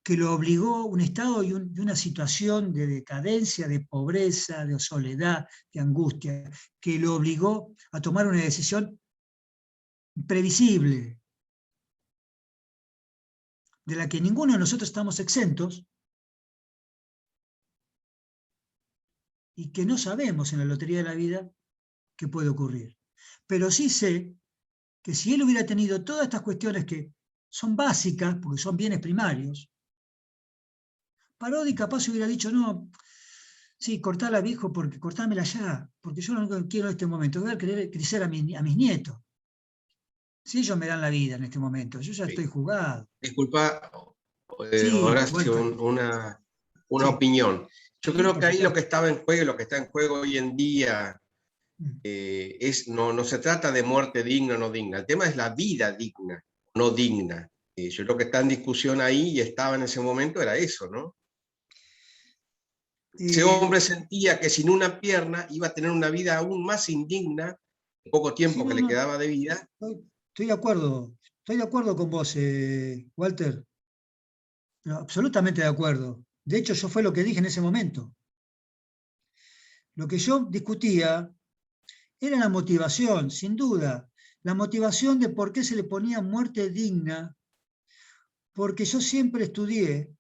que lo obligó, un Estado y una situación de decadencia, de pobreza, de soledad, de angustia, que lo obligó a tomar una decisión previsible, de la que ninguno de nosotros estamos exentos, y que no sabemos en la lotería de la vida qué puede ocurrir. Pero sí sé que si él hubiera tenido todas estas cuestiones que son básicas, porque son bienes primarios, Parodi capaz hubiera dicho, no, sí, cortala viejo, porque cortámela ya, porque yo no quiero en este momento, voy a querer crecer a mis nietos. Si ellos me dan la vida en este momento, yo ya estoy jugado. Disculpa, Sí, Horacio, Walter. una Sí, opinión. Yo sí, creo por que ahí lo que supuesto. estaba en juego, lo que está en juego hoy en día, no se trata de muerte digna o no digna, el tema es la vida digna o no digna. Yo creo que está en discusión ahí y estaba en ese momento, era eso, ¿no? Ese Eh, hombre sentía que sin una pierna iba a tener una vida aún más indigna, el poco sí, tiempo que no, le no, quedaba de vida. estoy de acuerdo con vos, Walter, no, absolutamente de acuerdo. De hecho, yo fue lo que dije en ese momento. Lo que yo discutía era la motivación, sin duda, la motivación de por qué se le ponía muerte digna, porque yo siempre estudié,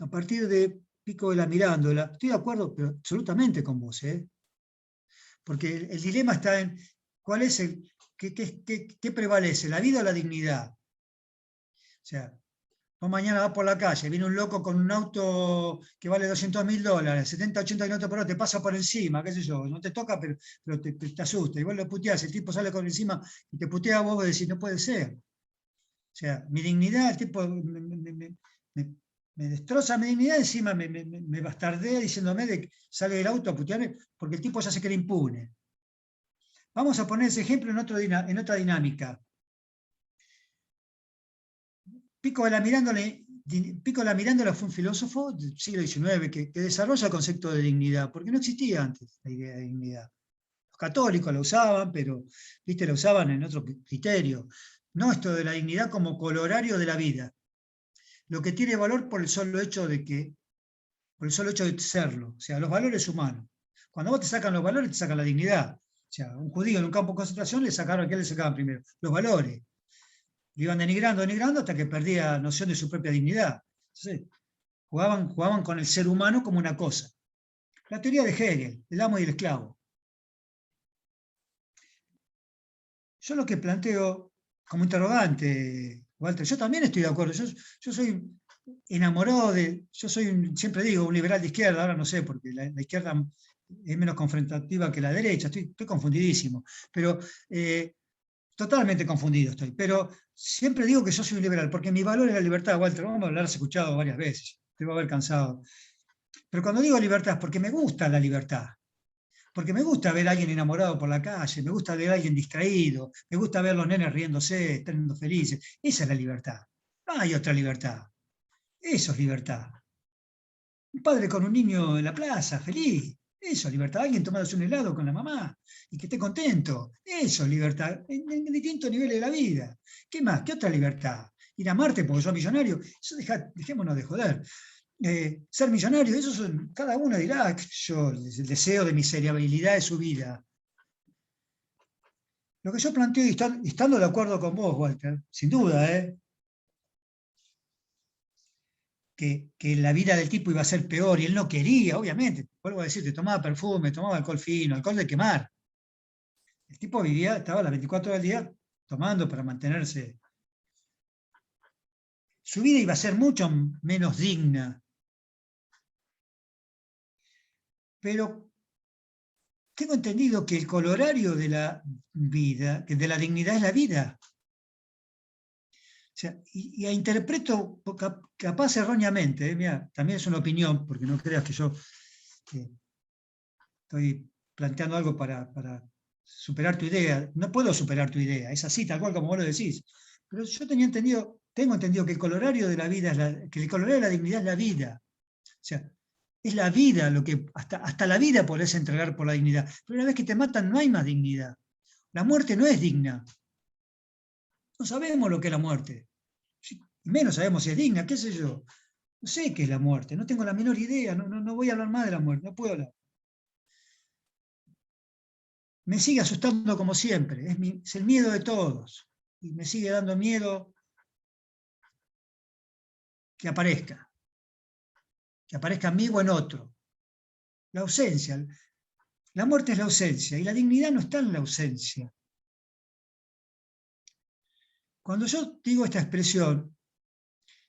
a partir de Pico de la Mirándola, estoy de acuerdo pero absolutamente con vos, porque el dilema está en cuál es qué prevalece, la vida o la dignidad. O sea, vos mañana vas por la calle, viene un loco con un auto que vale $200.000, 70, 80 kilómetros por hora, te pasa por encima, qué sé yo, no te toca, pero te asusta, y vos lo puteás, el tipo sale por encima y te putea a vos decís, no puede ser. O sea, mi dignidad, el tipo me destroza mi dignidad, encima me bastardea diciéndome de que sale del auto a putearme, porque el tipo ya se cree impune. Vamos a poner ese ejemplo en otra dinámica. Pico de la Mirándola fue un filósofo del siglo XIX que desarrolla el concepto de dignidad, porque no existía antes la idea de dignidad. Los católicos la usaban, pero ¿viste? La usaban en otro criterio. No esto de la dignidad como colorario de la vida. Lo que tiene valor por el solo hecho de serlo, o sea, los valores humanos. Cuando vos te sacan los valores, te sacan la dignidad. O sea, un judío en un campo de concentración le sacaron, ¿qué le sacaban primero? Los valores. Le iban denigrando hasta que perdía noción de su propia dignidad. Entonces, jugaban con el ser humano como una cosa. La teoría de Hegel, el amo y el esclavo. Yo lo que planteo como interrogante, Walter, yo también estoy de acuerdo. Yo soy enamorado siempre digo, un liberal de izquierda, ahora no sé, porque la izquierda es menos confrontativa que la derecha, estoy confundidísimo, pero totalmente confundido estoy. Pero siempre digo que yo soy un liberal, porque mi valor es la libertad, Walter, vamos a hablar escuchado varias veces, te voy a haber cansado. Pero cuando digo libertad es porque me gusta la libertad. Porque me gusta ver a alguien enamorado por la calle, me gusta ver a alguien distraído, me gusta ver a los nenes riéndose, estando felices. Esa es la libertad. No hay otra libertad. Eso es libertad. Un padre con un niño en la plaza, feliz. Eso es libertad. Alguien tomándose un helado con la mamá y que esté contento. Eso es libertad. En distintos niveles de la vida. ¿Qué más? ¿Qué otra libertad? Ir a Marte porque soy millonario. Eso dejémonos de joder. Ser millonario, cada uno dirá, yo, el deseo de miserabilidad de su vida. Lo que yo planteo, y estando de acuerdo con vos, Walter, sin duda, que la vida del tipo iba a ser peor y él no quería, obviamente. Vuelvo a decirte, tomaba perfume, tomaba alcohol fino, alcohol de quemar. El tipo estaba las 24 horas del día tomando para mantenerse. Su vida iba a ser mucho menos digna. Pero tengo entendido que el colorario de la vida, de la dignidad es la vida. O sea, y interpreto capaz erróneamente, mira, también es una opinión, porque no creas que yo estoy planteando algo para superar tu idea. No puedo superar tu idea, es así, tal cual como vos lo decís. Pero yo tengo entendido que el colorario de la vida que el colorario de la dignidad es la vida. O sea, es la vida lo que, hasta la vida podés entregar por la dignidad. Pero una vez que te matan no hay más dignidad. La muerte no es digna. No sabemos lo que es la muerte. Y menos sabemos si es digna, qué sé yo. No sé qué es la muerte, no tengo la menor idea, no voy a hablar más de la muerte, no puedo hablar. Me sigue asustando como siempre, es el miedo de todos. Y me sigue dando miedo que aparezca en mí o en otro. La ausencia, La muerte es la ausencia y la dignidad no está en la ausencia. Cuando yo digo esta expresión,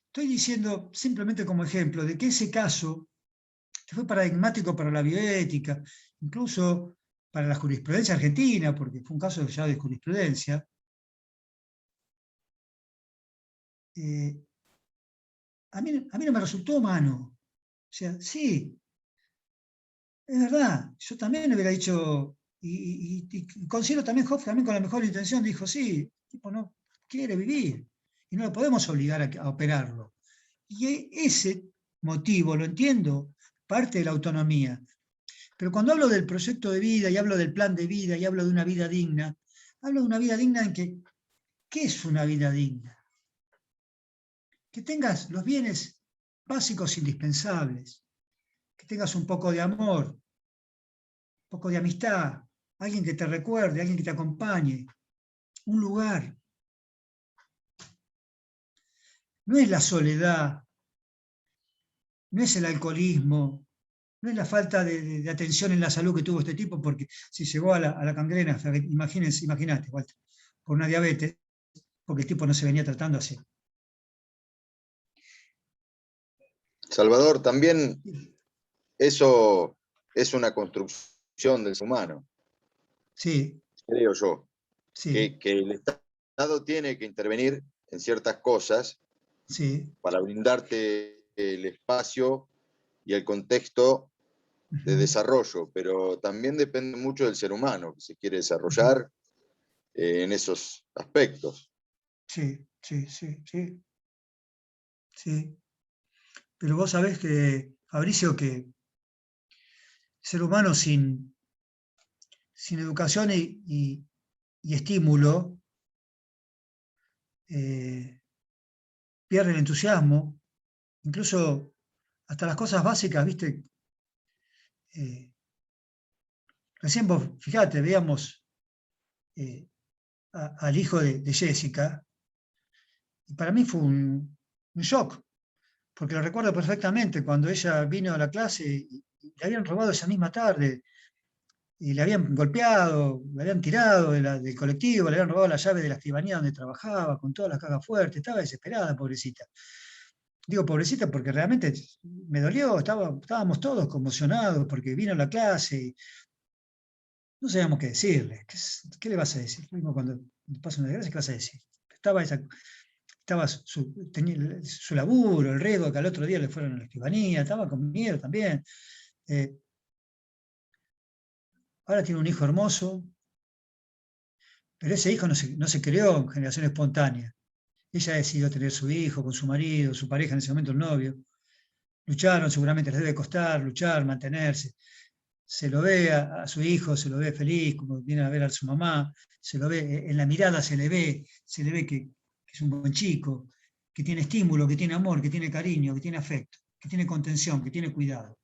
estoy diciendo simplemente como ejemplo de que ese caso, que fue paradigmático para la bioética, incluso para la jurisprudencia argentina, porque fue un caso ya de jurisprudencia, a mí no me resultó humano. O sea, sí, es verdad, yo también hubiera dicho, y considero también Hoff, también con la mejor intención, dijo, sí, el tipo no quiere vivir, y no lo podemos obligar a operarlo. Y ese motivo, lo entiendo, parte de la autonomía. Pero cuando hablo del proyecto de vida, y hablo del plan de vida, y hablo de una vida digna, hablo de una vida digna en que, ¿qué es una vida digna? Que tengas los bienes básicos indispensables, que tengas un poco de amor, un poco de amistad, alguien que te recuerde, alguien que te acompañe, un lugar. No es la soledad, no es el alcoholismo, no es la falta de atención en la salud que tuvo este tipo, porque si llegó a la gangrena, imagínate, Walter, por una diabetes, porque el tipo no se venía tratando así. Salvador, también eso es una construcción del ser humano, Sí, creo yo, sí, que el Estado tiene que intervenir en ciertas cosas sí. para brindarte el espacio y el contexto de desarrollo, pero también depende mucho del ser humano que se quiere desarrollar en esos aspectos. Sí, sí, sí, sí, sí. Pero vos sabés que, Fabricio, que el ser humano sin educación y estímulo pierde el entusiasmo, incluso hasta las cosas básicas, ¿viste? Recién vos, fíjate, veíamos al hijo de Jessica, y para mí fue un shock, porque lo recuerdo perfectamente cuando ella vino a la clase y le habían robado esa misma tarde, y le habían golpeado, le habían tirado del colectivo, le habían robado la llave de la escribanía donde trabajaba, con todas las cagas fuertes, estaba desesperada, pobrecita. Digo pobrecita porque realmente me dolió, estábamos todos conmocionados porque vino a la clase y no sabíamos qué decirle. ¿Qué le vas a decir? Lo mismo cuando pasa una desgracia, ¿qué vas a decir? Estaba tenía su laburo, el riesgo que al otro día le fueron a la escribanía, estaba con miedo también. Ahora tiene un hijo hermoso, pero ese hijo no se creó en generación espontánea. Ella decidió tener su hijo con su marido, su pareja en ese momento, el novio. Lucharon, seguramente les debe costar luchar, mantenerse. Se lo ve a su hijo, se lo ve feliz, como viene a ver a su mamá, se lo ve, en la mirada se le ve que es un buen chico, que tiene estímulo, que tiene amor, que tiene cariño, que tiene afecto, que tiene contención, que tiene cuidado.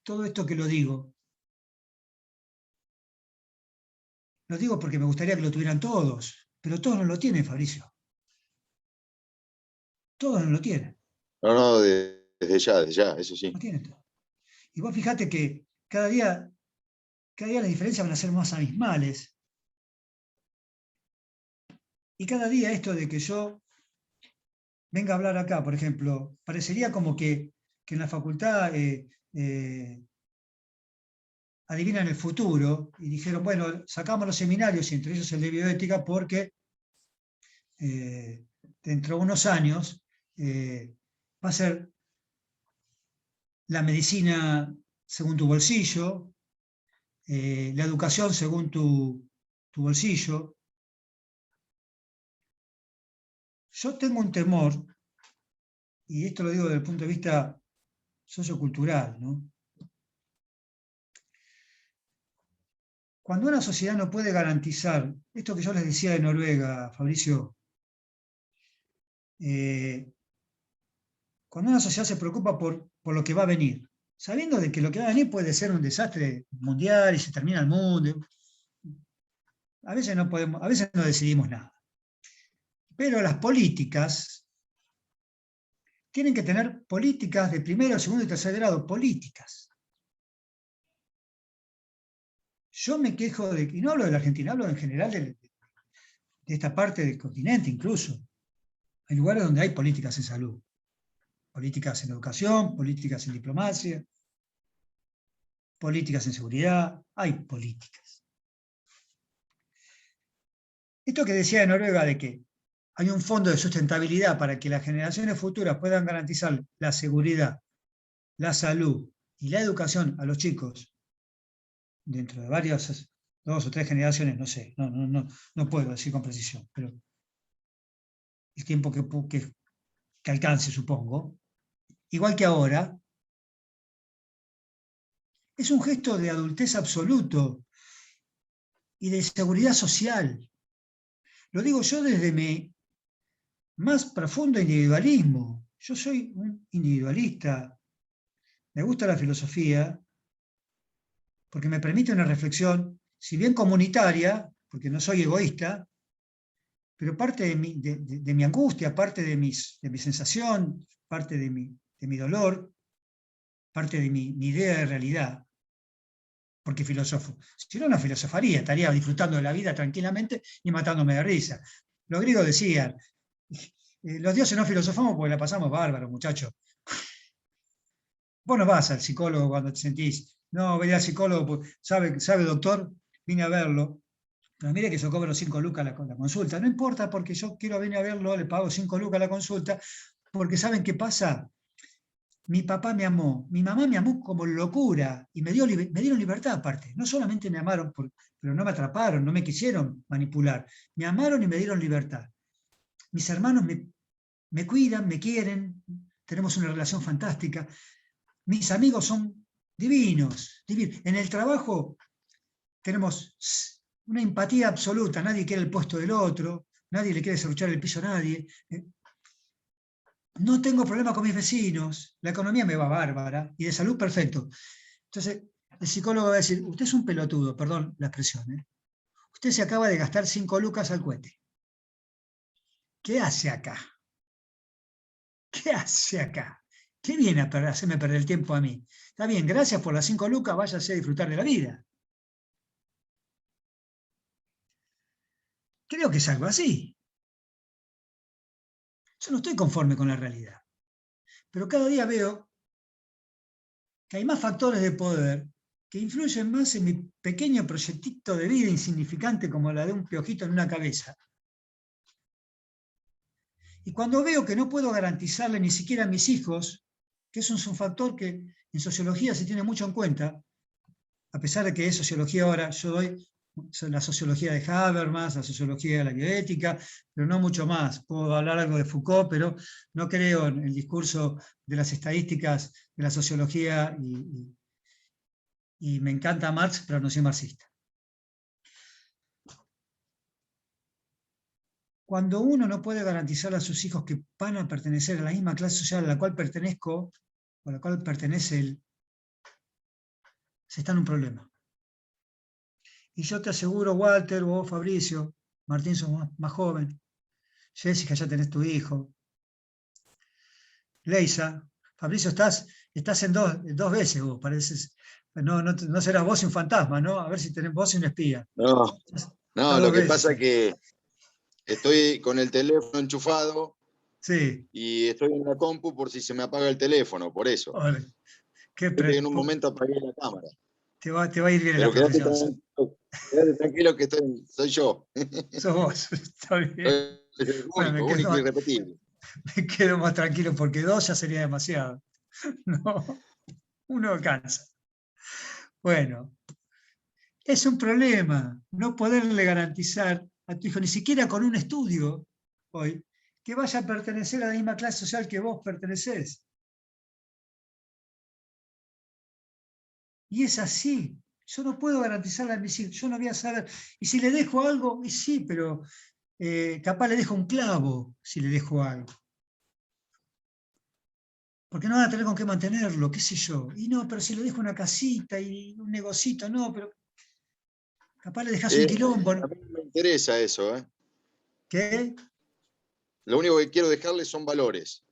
Todo esto que lo digo porque me gustaría que lo tuvieran todos, pero todos no lo tienen, Fabricio. Todos no lo tienen. No, desde ya, eso sí. No tienen todo. Y vos fijate que cada día las diferencias van a ser más abismales. Y cada día esto de que yo venga a hablar acá, por ejemplo, parecería como que en la facultad adivinan el futuro y dijeron, bueno, sacamos los seminarios y entre ellos el de bioética porque dentro de unos años va a ser la medicina según tu bolsillo, la educación según tu bolsillo. Yo tengo un temor, y esto lo digo desde el punto de vista sociocultural, ¿no? Cuando una sociedad no puede garantizar, esto que yo les decía de Noruega, Fabricio, cuando una sociedad se preocupa por lo que va a venir, sabiendo de que lo que va a venir puede ser un desastre mundial y se termina el mundo, a veces no decidimos nada. Pero las políticas tienen que tener políticas de primero, segundo y tercer grado, políticas. Yo me quejo y no hablo de la Argentina, hablo en general de esta parte del continente incluso. Hay lugares donde hay políticas en salud, políticas en educación, políticas en diplomacia, políticas en seguridad, hay políticas. Esto que decía de Noruega de que hay un fondo de sustentabilidad para que las generaciones futuras puedan garantizar la seguridad, la salud y la educación a los chicos dentro de varias, 2 o 3 generaciones, no sé, no puedo decir con precisión, pero el tiempo que alcance, supongo, igual que ahora, es un gesto de adultez absoluto y de seguridad social. Lo digo yo desde mi más profundo individualismo. Yo soy un individualista. Me gusta la filosofía porque me permite una reflexión, si bien comunitaria, porque no soy egoísta, pero parte de mi angustia, parte de mi sensación, parte de mi dolor, parte de mi idea de realidad, porque filósofo. Si no filosofaría, estaría disfrutando de la vida tranquilamente y matándome de risa. Los griegos decían, los dioses no filosofamos porque la pasamos bárbaro, muchachos. Vos no vas al psicólogo cuando te sentís, no, voy al psicólogo, ¿sabe doctor? Vine a verlo. Pero mire que yo cobro 5 lucas la consulta. No importa, porque yo quiero venir a verlo, le pago 5 lucas la consulta, porque ¿saben qué pasa? Mi papá me amó, mi mamá me amó como locura y me dieron libertad aparte. No solamente me amaron, pero no me atraparon, no me quisieron manipular. Me amaron y me dieron libertad. Mis hermanos me cuidan, me quieren, tenemos una relación fantástica. Mis amigos son divinos, divinos. En el trabajo tenemos una empatía absoluta, nadie quiere el puesto del otro, nadie le quiere serruchar el piso a nadie. No tengo problema con mis vecinos, la economía me va bárbara y de salud perfecto. Entonces, el psicólogo va a decir, usted es un pelotudo, perdón la expresión, ¿eh? Usted se acaba de gastar 5 lucas al cohete. ¿Qué hace acá? ¿Qué hace acá? ¿Qué viene a hacerme perder el tiempo a mí? Está bien, gracias por las 5 lucas, váyase a disfrutar de la vida. Creo que es algo así. Yo no estoy conforme con la realidad. Pero cada día veo que hay más factores de poder que influyen más en mi pequeño proyectito de vida insignificante como la de un piojito en una cabeza. Y cuando veo que no puedo garantizarle ni siquiera a mis hijos, que eso es un factor que en sociología se tiene mucho en cuenta, a pesar de que es sociología ahora, yo doy la sociología de Habermas, la sociología de la bioética, pero no mucho más. Puedo hablar algo de Foucault, pero no creo en el discurso de las estadísticas de la sociología y me encanta Marx, pero no soy marxista. Cuando uno no puede garantizar a sus hijos que van a pertenecer a la misma clase social a la cual pertenezco, o a la cual pertenece él, se está en un problema. Y yo te aseguro, Walter, vos, Fabricio, Martín, sos más joven, Jessica, ya tenés tu hijo, Leisa, Fabricio, estás en dos veces vos, pareces, no serás vos y un fantasma, ¿no? A ver si tenés vos y un espía. No, lo que pasa es que estoy con el teléfono enchufado, sí, y estoy en la compu por si se me apaga el teléfono, por eso. En un momento apagué la cámara. Te va a ir bien en la Pero profesión. quédate tranquilo que soy yo. Sos vos, está bien. Soy único y irrepetible. Me quedo más tranquilo porque 2 ya sería demasiado. No, uno cansa. Bueno, es un problema no poderle garantizar a tu hijo, ni siquiera con un estudio hoy, que vaya a pertenecer a la misma clase social que vos pertenecés. Y es así. Yo no puedo garantizarle a mis hijos, yo no voy a saber. Y si le dejo algo, y sí, pero capaz le dejo un clavo si le dejo algo. Porque no van a tener con qué mantenerlo, qué sé yo. Y no, pero si le dejo una casita y un negocito, no, pero capaz le dejas un quilombo. A mí me interesa eso, ¿eh? ¿Qué? Lo único que quiero dejarles son valores.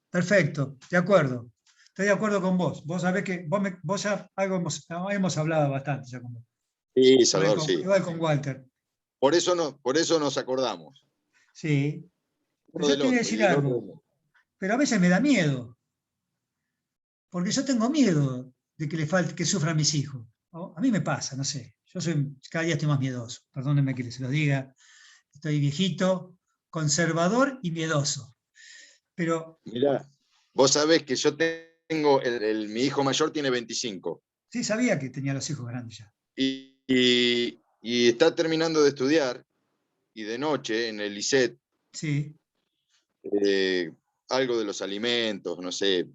Perfecto, de acuerdo. Estoy de acuerdo con vos. Vos sabés que vos ya hemos hablado bastante ya con vos. Sí, Salvador, sí. Igual con Walter. Por eso nos acordamos. Sí. Uno Pero yo del te voy a otro, y decir del otro algo, del otro. pero a veces me da miedo, porque yo tengo miedo de que le falte, que sufran mis hijos. A mí me pasa, no sé. Cada día estoy más miedoso. Perdónenme que se lo diga. Estoy viejito, conservador y miedoso. Pero Mirá, vos sabés que yo tengo, mi hijo mayor tiene 25 sí sabía que tenía los hijos grandes ya. y está terminando de estudiar, y de noche en el ISET, Sí, algo de los alimentos, no sé,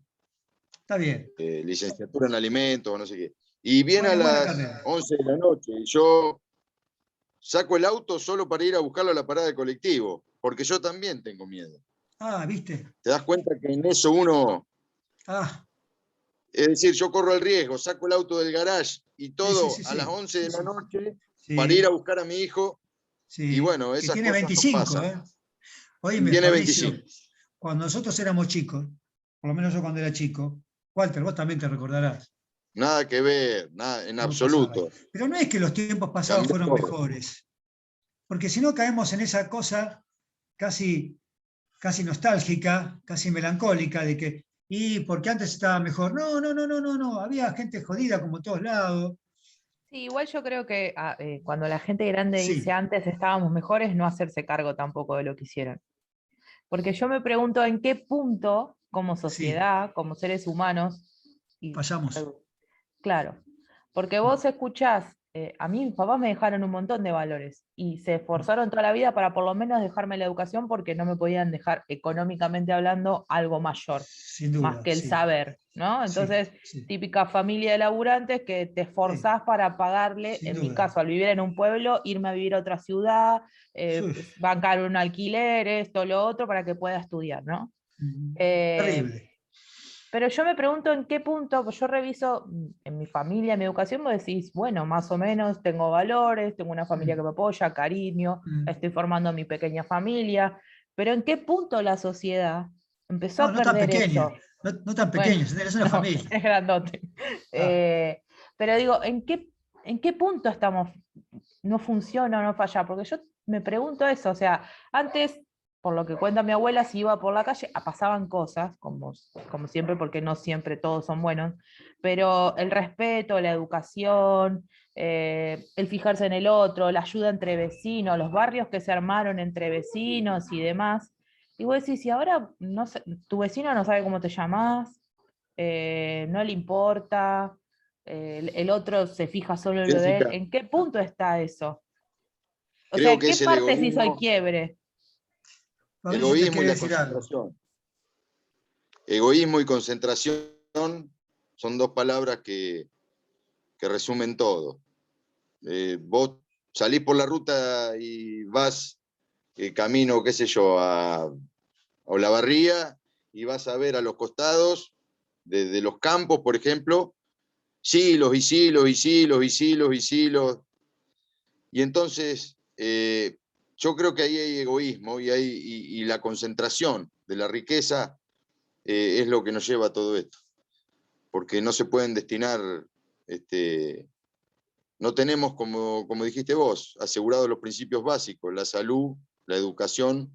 está bien. licenciatura en alimentos, no sé qué. Y viene a Buena las carrera. 11 de la noche y yo saco el auto solo para ir a buscarlo a la parada de colectivo, porque yo también tengo miedo. Ah, ¿viste? ¿Te das cuenta que en eso uno, Ah, es decir, yo corro el riesgo, saco el auto del garage y todo sí. a las 11 de la noche para ir Sí, a buscar a mi hijo? Y sí. bueno, Que esas tiene cosas nos 25, pasan. ¿eh? Y Oíme, tiene Fabricio, 25. cuando nosotros éramos chicos, por lo menos yo cuando era chico, Walter, vos también te recordarás Nada que ver, nada, en cómo pasaba. absoluto. Pero no es que los tiempos pasados Cambió fueron todo. mejores, porque si no caemos en esa cosa casi, casi nostálgica, casi melancólica, de que, y porque antes estaba mejor. No, había gente jodida como en todos lados. Sí, igual yo creo que cuando la gente grande dice Sí, antes estábamos mejores, no hacerse cargo tampoco de lo que hicieron. Porque yo me pregunto en qué punto, como sí, sociedad, como seres humanos, y fallamos. claro, porque vos escuchás, a mí mis papás me dejaron un montón de valores y se esforzaron toda la vida para por lo menos dejarme la educación porque no me podían dejar económicamente hablando algo mayor, Sin más duda, que el sí, saber, ¿no? sí, Entonces, sí, típica familia de laburantes que te sí, esforzás para pagarle, sin en mi duda. caso, al vivir en un pueblo, irme a vivir a otra ciudad, Uf, bancar un alquiler, esto, lo otro, para que pueda estudiar, ¿no? Eh, terrible. pero yo me pregunto en qué punto, pues yo reviso en mi familia, en mi educación, vos decís, bueno, más o menos tengo valores, tengo una familia que Mm, me apoya, cariño, mm. estoy formando mi pequeña familia, pero en qué punto la sociedad empezó No, a no tan perder pequeña, eso. no tan Bueno, pequeña, es una no, familia. es grandote. Ah, Pero digo, en qué punto estamos, no funciona o no falla? Porque yo me pregunto eso, o sea, antes, por lo que cuenta mi abuela, si iba por la calle, pasaban cosas, como siempre, porque no siempre todos son buenos, pero el respeto, la educación, el fijarse en el otro, la ayuda entre vecinos, los barrios que se armaron entre vecinos y demás. Y vos decís, si ahora no tu vecino no sabe cómo te llamás, no le importa, el otro se fija solo en lo de él, Jessica, ¿en qué punto está eso? O sea, creo ¿en que qué es el parte se hizo el egoísmo, quiebre? Fabricio te egoísmo y quiere la decir algo. concentración. Egoísmo y concentración son dos palabras que resumen todo. Vos salís por la ruta y vas camino, qué sé yo, a Olavarría, y vas a ver a los costados de los campos, por ejemplo, silos y silos y silos y silos y silos. Y entonces yo creo que ahí hay egoísmo y la concentración de la riqueza es lo que nos lleva a todo esto. Porque no se pueden destinar, no tenemos, como dijiste vos, asegurados los principios básicos, la salud, la educación,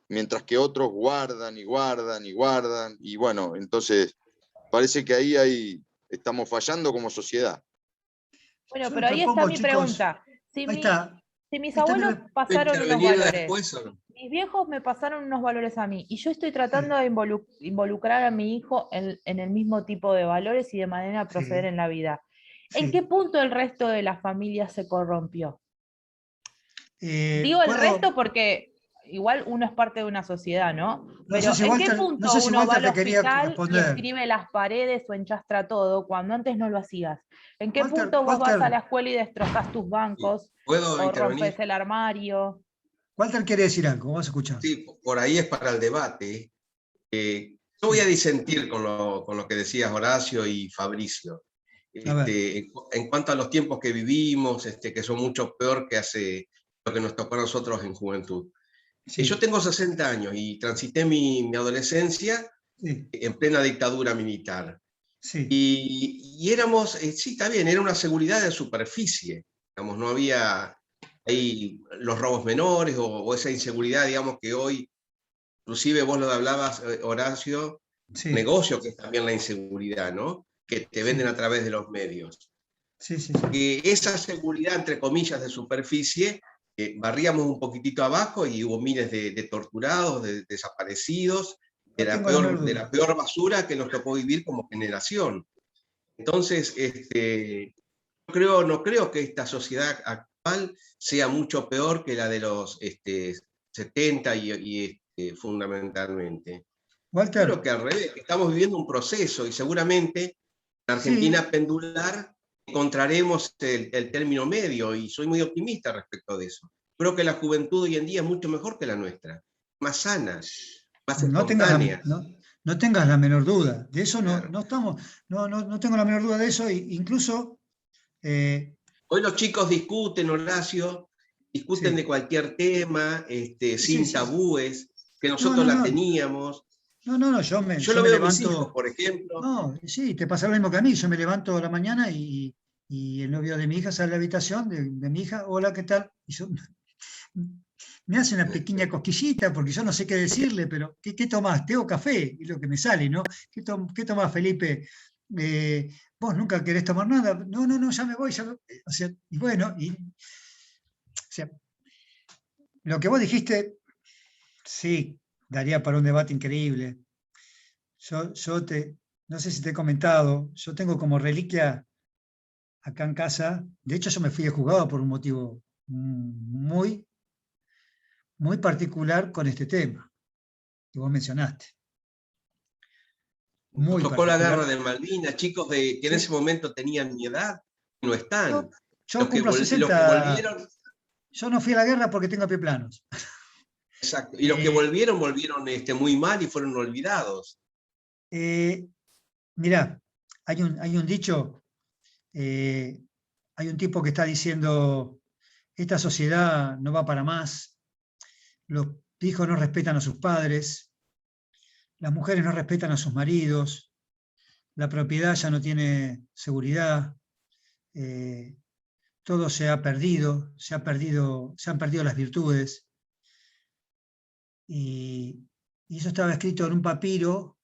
mientras que otros guardan y guardan y guardan. Y bueno, entonces parece que ahí estamos fallando como sociedad. Bueno, Yo les pero ahí está propongo, mi chicos, pregunta. Si, ahí está, si mis ahí está abuelos ¿Puede pasaron unos intervenir valores, después o no? mis viejos me pasaron unos valores a mí, y yo estoy tratando de involucrar a mi hijo en el mismo tipo de valores y de manera a proceder sí, en la vida. ¿En qué sí. punto el resto de la familia se corrompió? Digo el resto Puedo, porque igual uno es parte de una sociedad, ¿no? no sé Pero si ¿en qué Walter, no punto sé si uno va Walter al te quería hospital y responder. escribe las paredes o enchastra todo cuando antes no lo hacías? ¿En qué Walter, punto vos vas a Walter, la escuela y destrozás tus Sí. bancos ¿Puedo o rompes intervenir? el armario? Walter quiere decir algo, vamos a escuchar. Sí, por ahí es para el debate. Yo voy a Sí, disentir con lo que decías Horacio y Fabricio. a ver, En cuanto a los tiempos que vivimos, que son mucho peor que hace lo que nos tocó a nosotros en juventud. Yo sí, tengo 60 años y transité mi adolescencia sí, en plena dictadura militar. sí, Y éramos, sí, está bien, era una seguridad de superficie. Digamos, no había ahí los robos menores o esa inseguridad, digamos, que hoy, inclusive vos lo hablabas, Horacio, Sí, negocio, que es también la inseguridad, ¿no? Que te venden sí, a través de los medios. sí, sí, sí. Que esa seguridad, entre comillas, de superficie, barríamos un poquitito abajo y hubo miles de torturados, de desaparecidos, No tengo la menor de duda. la peor basura que nos tocó vivir como generación. Entonces, no creo que esta sociedad actual sea mucho peor que la de los 70 fundamentalmente. Walter, Creo que al revés, que estamos viviendo un proceso y seguramente en sí, Argentina pendular encontraremos el término medio y soy muy optimista respecto de eso. Creo que la juventud hoy en día es mucho mejor que la nuestra, más sana, más no tengas espontánea. no tengas la menor duda. De eso Claro. no estamos, no tengo la menor duda de eso. Incluso, Hoy los chicos discuten, Horacio, discuten sí, de cualquier tema, sí, sin sí. tabúes, que No, nosotros no, la no, teníamos. Yo yo lo me veo a mis hijos, levanto, por ejemplo. no, sí, te pasa lo mismo que a mí. Yo me levanto a la mañana y el novio de mi hija sale a la habitación de mi hija, hola, ¿qué tal? Y yo, me hace una pequeña cosquillita porque yo no sé qué decirle, pero ¿qué tomás? ¿Té o café? Es lo que me sale, ¿no? ¿Qué tomás, Felipe? ¿Vos nunca querés tomar nada? No, ya me voy. O sea, y bueno, o sea, lo que vos dijiste, sí, daría para un debate increíble. No sé si te he comentado, yo tengo como reliquia acá en casa, de hecho yo me fui de juzgado por un motivo muy, muy particular con este tema que vos mencionaste. Nos Muy tocó la guerra particular. de Malvinas, chicos que en ese Sí, momento tenían mi edad, no están. yo cumplo Los que 60, volvieron, yo no fui a la guerra porque tengo pie planos. exacto, y los que Eh, volvieron muy mal y fueron olvidados. eh, Mirá, hay un dicho, hay un tipo que está diciendo, esta sociedad no va para más, los hijos no respetan a sus padres, las mujeres no respetan a sus maridos, la propiedad ya no tiene seguridad, eh, todo se han perdido las virtudes. Y eso estaba escrito en un papiro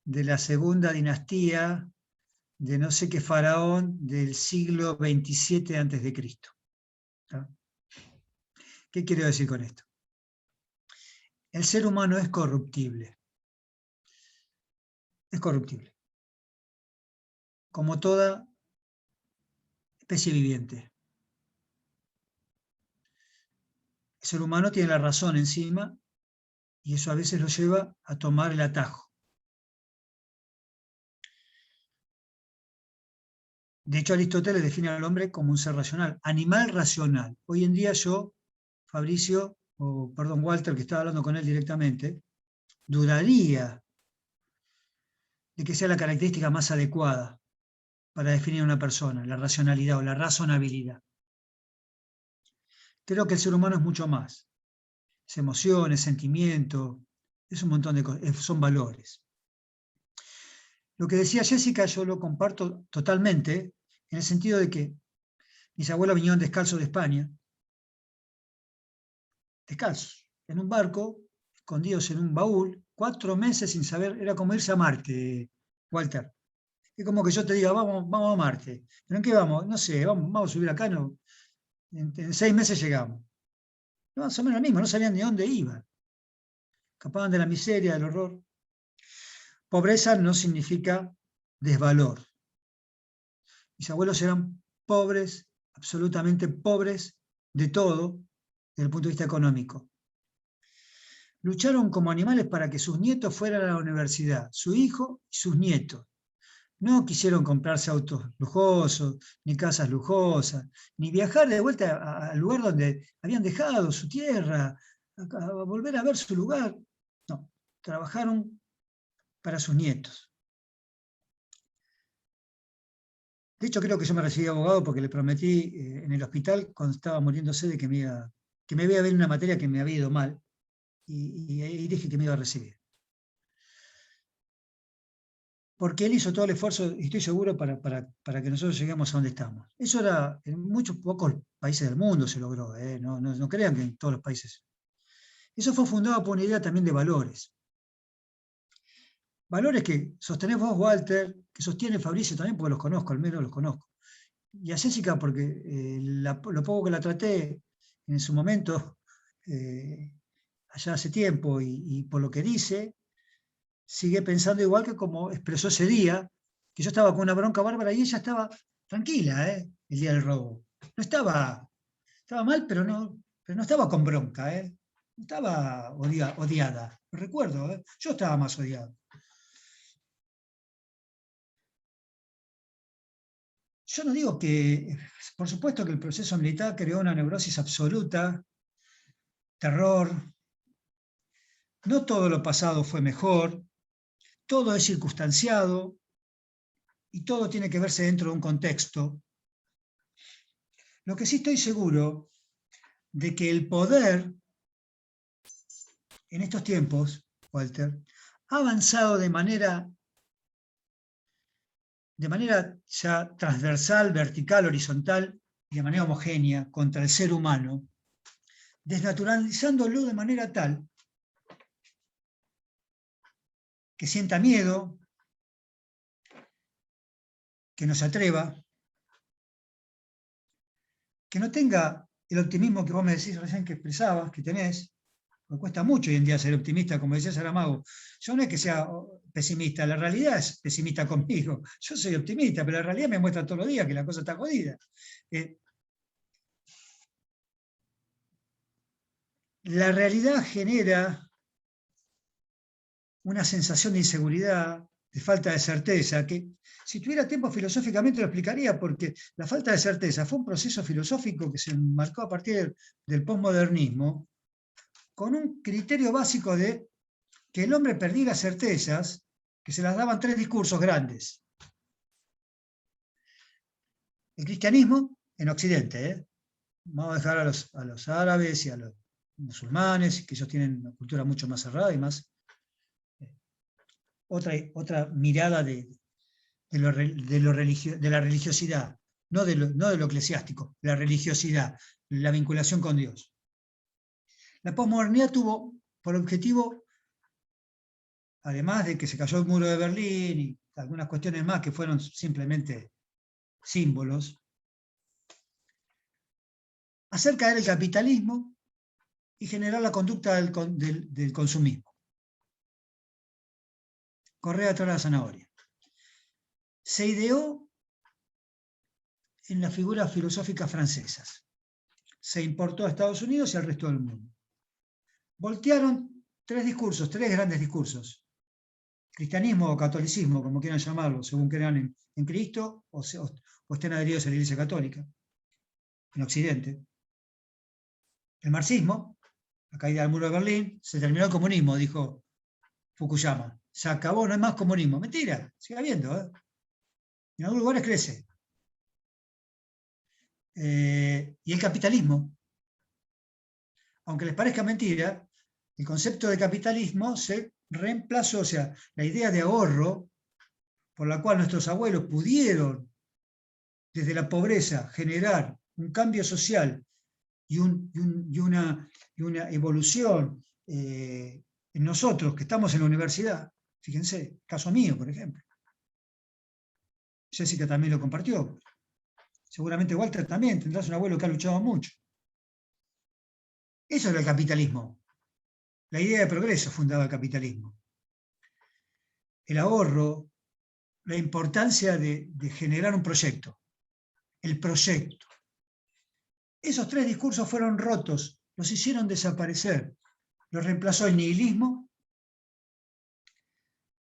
de la segunda dinastía de no sé qué faraón del siglo 27 antes de Cristo. ¿Qué quiero decir con esto? El ser humano es corruptible. Es corruptible. Como toda especie viviente. El ser humano tiene la razón encima y eso a veces lo lleva a tomar el atajo. De hecho, Aristóteles define al hombre como un ser racional, animal racional. Hoy en día yo, Fabricio, o perdón, Walter, que estaba hablando con él directamente, dudaría de que sea la característica más adecuada para definir a una persona, la racionalidad o la razonabilidad. Creo que el ser humano es mucho más. Es emociones, sentimientos, es un montón de cosas, son valores. Lo que decía Jessica yo lo comparto totalmente, en el sentido de que mis abuelos vinieron descalzos de España, descalzos, en un barco, escondidos en un baúl, 4 meses sin saber, era como irse a Marte, Walter. Es como que yo te diga, vamos a Marte. ¿Pero en qué vamos? No sé, vamos a subir acá, no. En 6 meses llegamos. No, más o menos lo mismo, no sabían ni dónde iban. Escapaban de la miseria, del horror. Pobreza no significa desvalor. Mis abuelos eran pobres, absolutamente pobres de todo, desde el punto de vista económico. Lucharon como animales para que sus nietos fueran a la universidad, su hijo y sus nietos. No quisieron comprarse autos lujosos, ni casas lujosas, ni viajar de vuelta al lugar donde habían dejado su tierra, a volver a ver su lugar. No, trabajaron para sus nietos. De hecho, creo que yo me recibí abogado porque le prometí en el hospital, cuando estaba muriéndose, de que me iba a ver una materia que me había ido mal, y dije que me iba a recibir. porque él hizo todo el esfuerzo, y estoy seguro, para que nosotros lleguemos a donde estamos. Eso era, en muchos pocos países del mundo se logró, no crean que en todos los países. Eso fue fundado por una idea también de valores. Valores que sostenés vos, Walter, que sostiene Fabricio también, porque los conozco, al menos los conozco. Y a Jessica, porque lo poco que la traté en su momento, allá hace tiempo, y por lo que dice, sigue pensando igual que como expresó ese día, que yo estaba con una bronca bárbara y ella estaba tranquila, el día del robo. No estaba mal, pero no estaba con bronca, no estaba odiada. Lo recuerdo, yo estaba más odiado. Yo no digo que, por supuesto que el proceso militar creó una neurosis absoluta, terror. No todo lo pasado fue mejor, todo es circunstanciado y todo tiene que verse dentro de un contexto. Lo que sí estoy seguro de que el poder en estos tiempos, Walter, ha avanzado de manera ya transversal, vertical, horizontal y de manera homogénea contra el ser humano, desnaturalizándolo de manera tal que sienta miedo, que no se atreva, que no tenga el optimismo que vos me decís recién que expresabas, que tenés. Me cuesta mucho hoy en día ser optimista, como decía Saramago. Yo no es que sea pesimista, la realidad es pesimista conmigo. Yo soy optimista, pero la realidad me muestra todos los días que la cosa está jodida. La realidad genera una sensación de inseguridad, de falta de certeza, que si tuviera tiempo filosóficamente lo explicaría, porque la falta de certeza fue un proceso filosófico que se marcó a partir del posmodernismo, con un criterio básico de que el hombre perdía las certezas, que se las daban 3 discursos grandes. El cristianismo en Occidente, vamos a dejar a los árabes y a los musulmanes, que ellos tienen una cultura mucho más cerrada y más otra mirada de la religiosidad, no de lo eclesiástico, la religiosidad, la vinculación con Dios. La posmodernidad tuvo por objetivo, además de que se cayó el muro de Berlín y algunas cuestiones más que fueron simplemente símbolos, hacer caer el capitalismo y generar la conducta del consumismo. Correr atrás de la zanahoria. Se ideó en las figuras filosóficas francesas. Se importó a Estados Unidos y al resto del mundo. Voltearon 3 grandes discursos. Cristianismo o catolicismo, como quieran llamarlo, según crean en Cristo o estén adheridos a la Iglesia Católica, en Occidente. El marxismo, la caída del muro de Berlín, se terminó el comunismo, dijo Fukuyama. Se acabó, no hay más comunismo. Mentira, sigue habiendo. En algunos lugares crece. Y el capitalismo. Aunque les parezca mentira, el concepto de capitalismo se reemplazó, o sea, la idea de ahorro, por la cual nuestros abuelos pudieron, desde la pobreza, generar un cambio social y una evolución en nosotros, que estamos en la universidad. Fíjense, caso mío, por ejemplo. Jessica también lo compartió. Seguramente Walter también, tendrás un abuelo que ha luchado mucho. Eso era el capitalismo. La idea de progreso fundaba el capitalismo. El ahorro, la importancia de generar un proyecto. El proyecto. Esos 3 discursos fueron rotos, los hicieron desaparecer. Los reemplazó el nihilismo,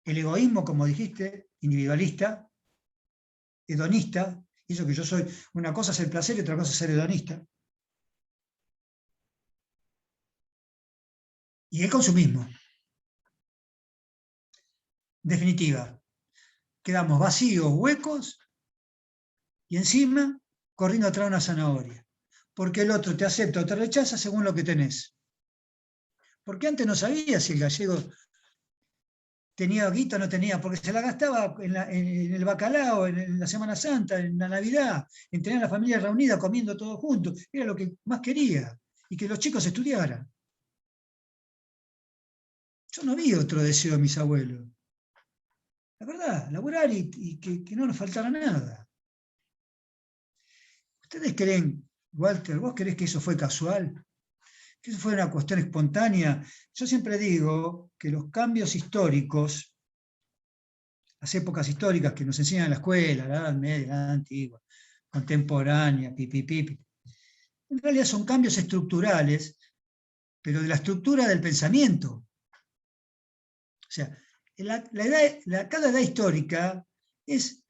el egoísmo, como dijiste, individualista, hedonista, y eso que yo soy, una cosa es el placer y otra cosa es ser hedonista. Y el consumismo. En definitiva, quedamos vacíos, huecos, y encima corriendo atrás de una zanahoria. Porque el otro te acepta o te rechaza según lo que tenés. Porque antes no sabías si el gallego tenía guita o no tenía, porque se la gastaba en el bacalao, en la Semana Santa, en la Navidad, en tener a la familia reunida comiendo todos juntos. Era lo que más quería, y que los chicos estudiaran. Yo no vi otro deseo de mis abuelos. La verdad, laburar y que no nos faltara nada. ¿Ustedes creen, Walter, vos creés que eso fue casual? ¿Que eso fue una cuestión espontánea? Yo siempre digo que los cambios históricos, las épocas históricas que nos enseñan en la escuela, la Edad Media, la Edad Antigua, contemporánea, pipi, en realidad son cambios estructurales, pero de la estructura del pensamiento. O sea, cada edad histórica es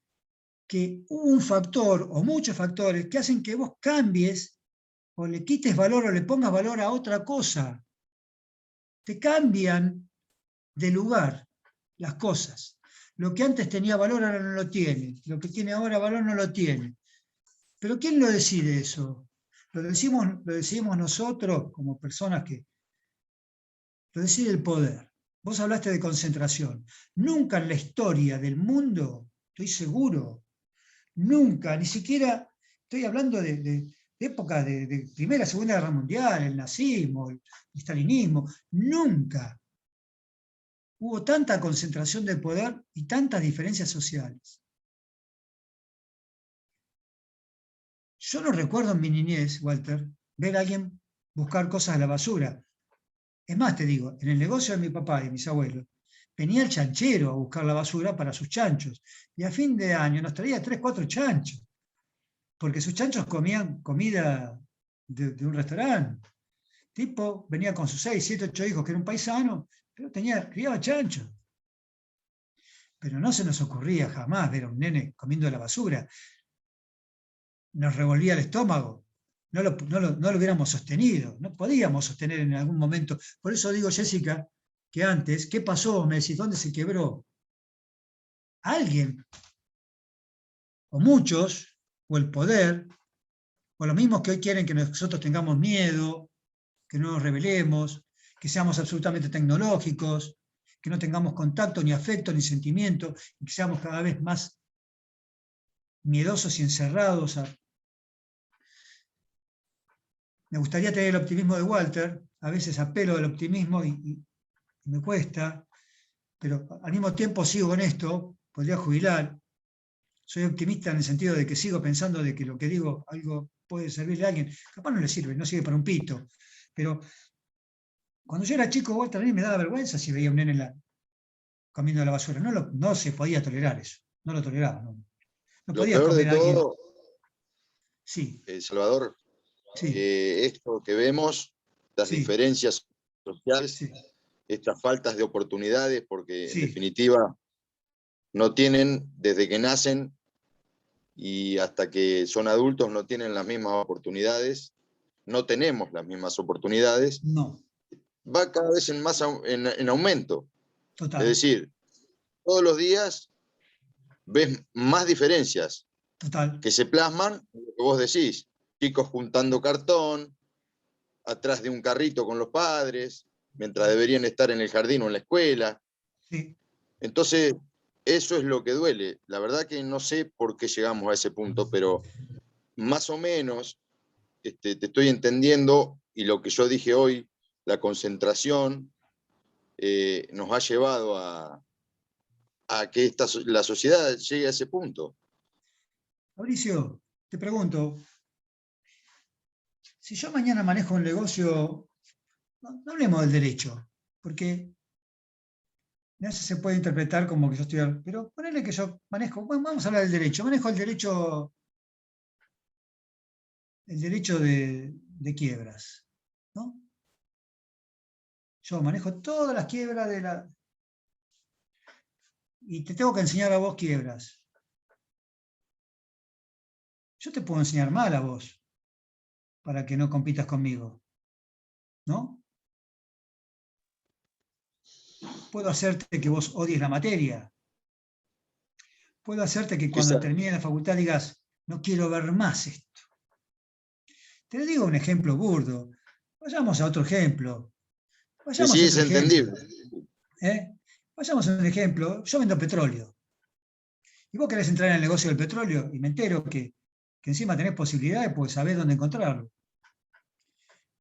que hubo un factor o muchos factores que hacen que vos cambies o le quites valor o le pongas valor a otra cosa. Te cambian de lugar las cosas. Lo que antes tenía valor ahora no lo tiene. Lo que tiene ahora valor no lo tiene. Pero ¿quién lo decide eso? Lo decidimos nosotros como personas que... Lo decide el poder. Vos hablaste de concentración. Nunca en la historia del mundo, estoy seguro, nunca, ni siquiera, estoy hablando de época de Primera, Segunda Guerra Mundial, el nazismo, el stalinismo, nunca hubo tanta concentración de poder y tantas diferencias sociales. Yo no recuerdo en mi niñez, Walter, ver a alguien buscar cosas a la basura. Es más, te digo, en el negocio de mi papá y mis abuelos, venía el chanchero a buscar la basura para sus chanchos. Y a fin de año nos traía 3, 4 chanchos. Porque sus chanchos comían comida de un restaurante. Tipo, venía con sus 6, 7, 8 hijos, que era un paisano, pero criaba chanchos. Pero no se nos ocurría jamás ver a un nene comiendo la basura. Nos revolvía el estómago. No lo hubiéramos sostenido, no podíamos sostener en algún momento. Por eso digo, Jessica, que antes, ¿qué pasó? Me decís, ¿dónde se quebró? Alguien, o muchos, o el poder, o los mismos que hoy quieren que nosotros tengamos miedo, que no nos rebelemos, que seamos absolutamente tecnológicos, que no tengamos contacto, ni afecto, ni sentimiento, y que seamos cada vez más miedosos y encerrados. Me gustaría tener el optimismo de Walter, a veces apelo al optimismo y me cuesta, pero al mismo tiempo sigo con esto, podría jubilar. Soy optimista en el sentido de que sigo pensando de que lo que digo algo puede servirle a alguien. Capaz no le sirve, no sirve para un pito. Pero cuando yo era chico, Walter, a mí me daba vergüenza si veía a un nene comiendo la basura. No se podía tolerar eso. No lo toleraba. No podía Lo peor de comer a alguien. todo, Sí. Salvador, Sí. esto que vemos, las Sí. diferencias sociales, Sí. estas faltas de oportunidades, porque Sí. en definitiva no tienen, desde que nacen y hasta que son adultos, no tienen las mismas oportunidades, no tenemos las mismas oportunidades, No. va cada vez en aumento. Total. Es decir, todos los días ves más diferencias Total. que se plasman en lo que vos decís. Chicos juntando cartón, atrás de un carrito con los padres, mientras deberían estar en el jardín o en la escuela. Sí. Entonces, eso es lo que duele. La verdad que no sé por qué llegamos a ese punto, pero más o menos te estoy entendiendo, y lo que yo dije hoy, la concentración nos ha llevado a que la sociedad llegue a ese punto. Mauricio, te pregunto, si yo mañana manejo un negocio, no hablemos del derecho, porque a veces se puede interpretar como que yo estoy... Pero ponele que yo manejo, bueno, vamos a hablar del derecho, manejo el derecho de quiebras, ¿no? Yo manejo todas las quiebras de la... Y te tengo que enseñar a vos quiebras. Yo te puedo enseñar mal a vos, para que no compitas conmigo, ¿no? Puedo hacerte que vos odies la materia. Puedo hacerte que cuando termine la facultad digas, no quiero ver más esto. Te digo un ejemplo burdo. Vayamos a otro ejemplo. Sí, es entendible. Vayamos a un ejemplo. Yo vendo petróleo. Y vos querés entrar en el negocio del petróleo y me entero que encima tenés posibilidades porque sabés dónde encontrarlo.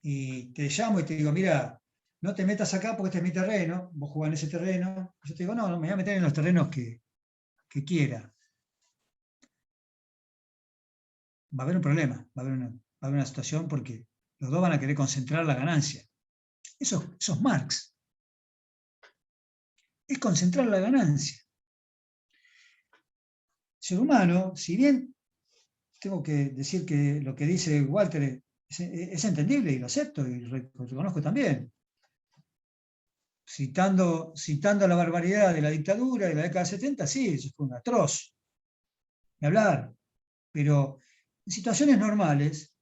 Y te llamo y te digo, mira, no te metas acá porque este es mi terreno, vos jugás en ese terreno. Yo te digo, no, me voy a meter en los terrenos que quiera. Va a haber un problema, va a haber una situación porque los dos van a querer concentrar la ganancia. Eso es Marx. Es concentrar la ganancia. El ser humano, si bien tengo que decir que lo que dice Walter es entendible y lo acepto y lo reconozco también. Citando la barbaridad de la dictadura de la década de 70, sí, eso fue un atroz. Ni hablar. Pero en situaciones normales,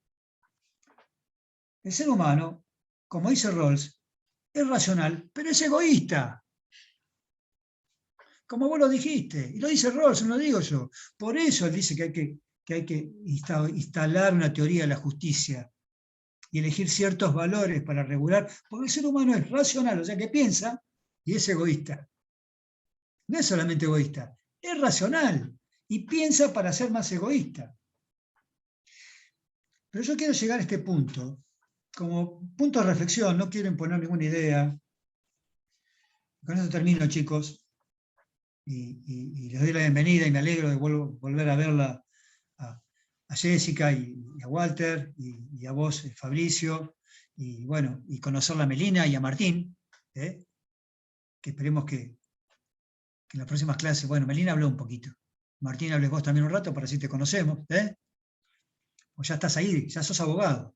el ser humano, como dice Rawls, es racional, pero es egoísta. Como vos lo dijiste, y lo dice Rawls, no lo digo yo. Por eso él dice que hay que instalar una teoría de la justicia y elegir ciertos valores para regular, porque el ser humano es racional, o sea que piensa y es egoísta. No es solamente egoísta, es racional y piensa para ser más egoísta. Pero yo quiero llegar a este punto, como punto de reflexión, no quiero imponer ninguna idea. Con eso termino, chicos. Y les doy la bienvenida y me alegro de volver a verla a Jessica y a Walter y a vos, Fabricio, y bueno, y conocerla a Melina y a Martín, que esperemos que en las próximas clases, bueno, Melina habló un poquito, Martín, hables vos también un rato para si te conocemos, o ya estás ahí, ya sos abogado,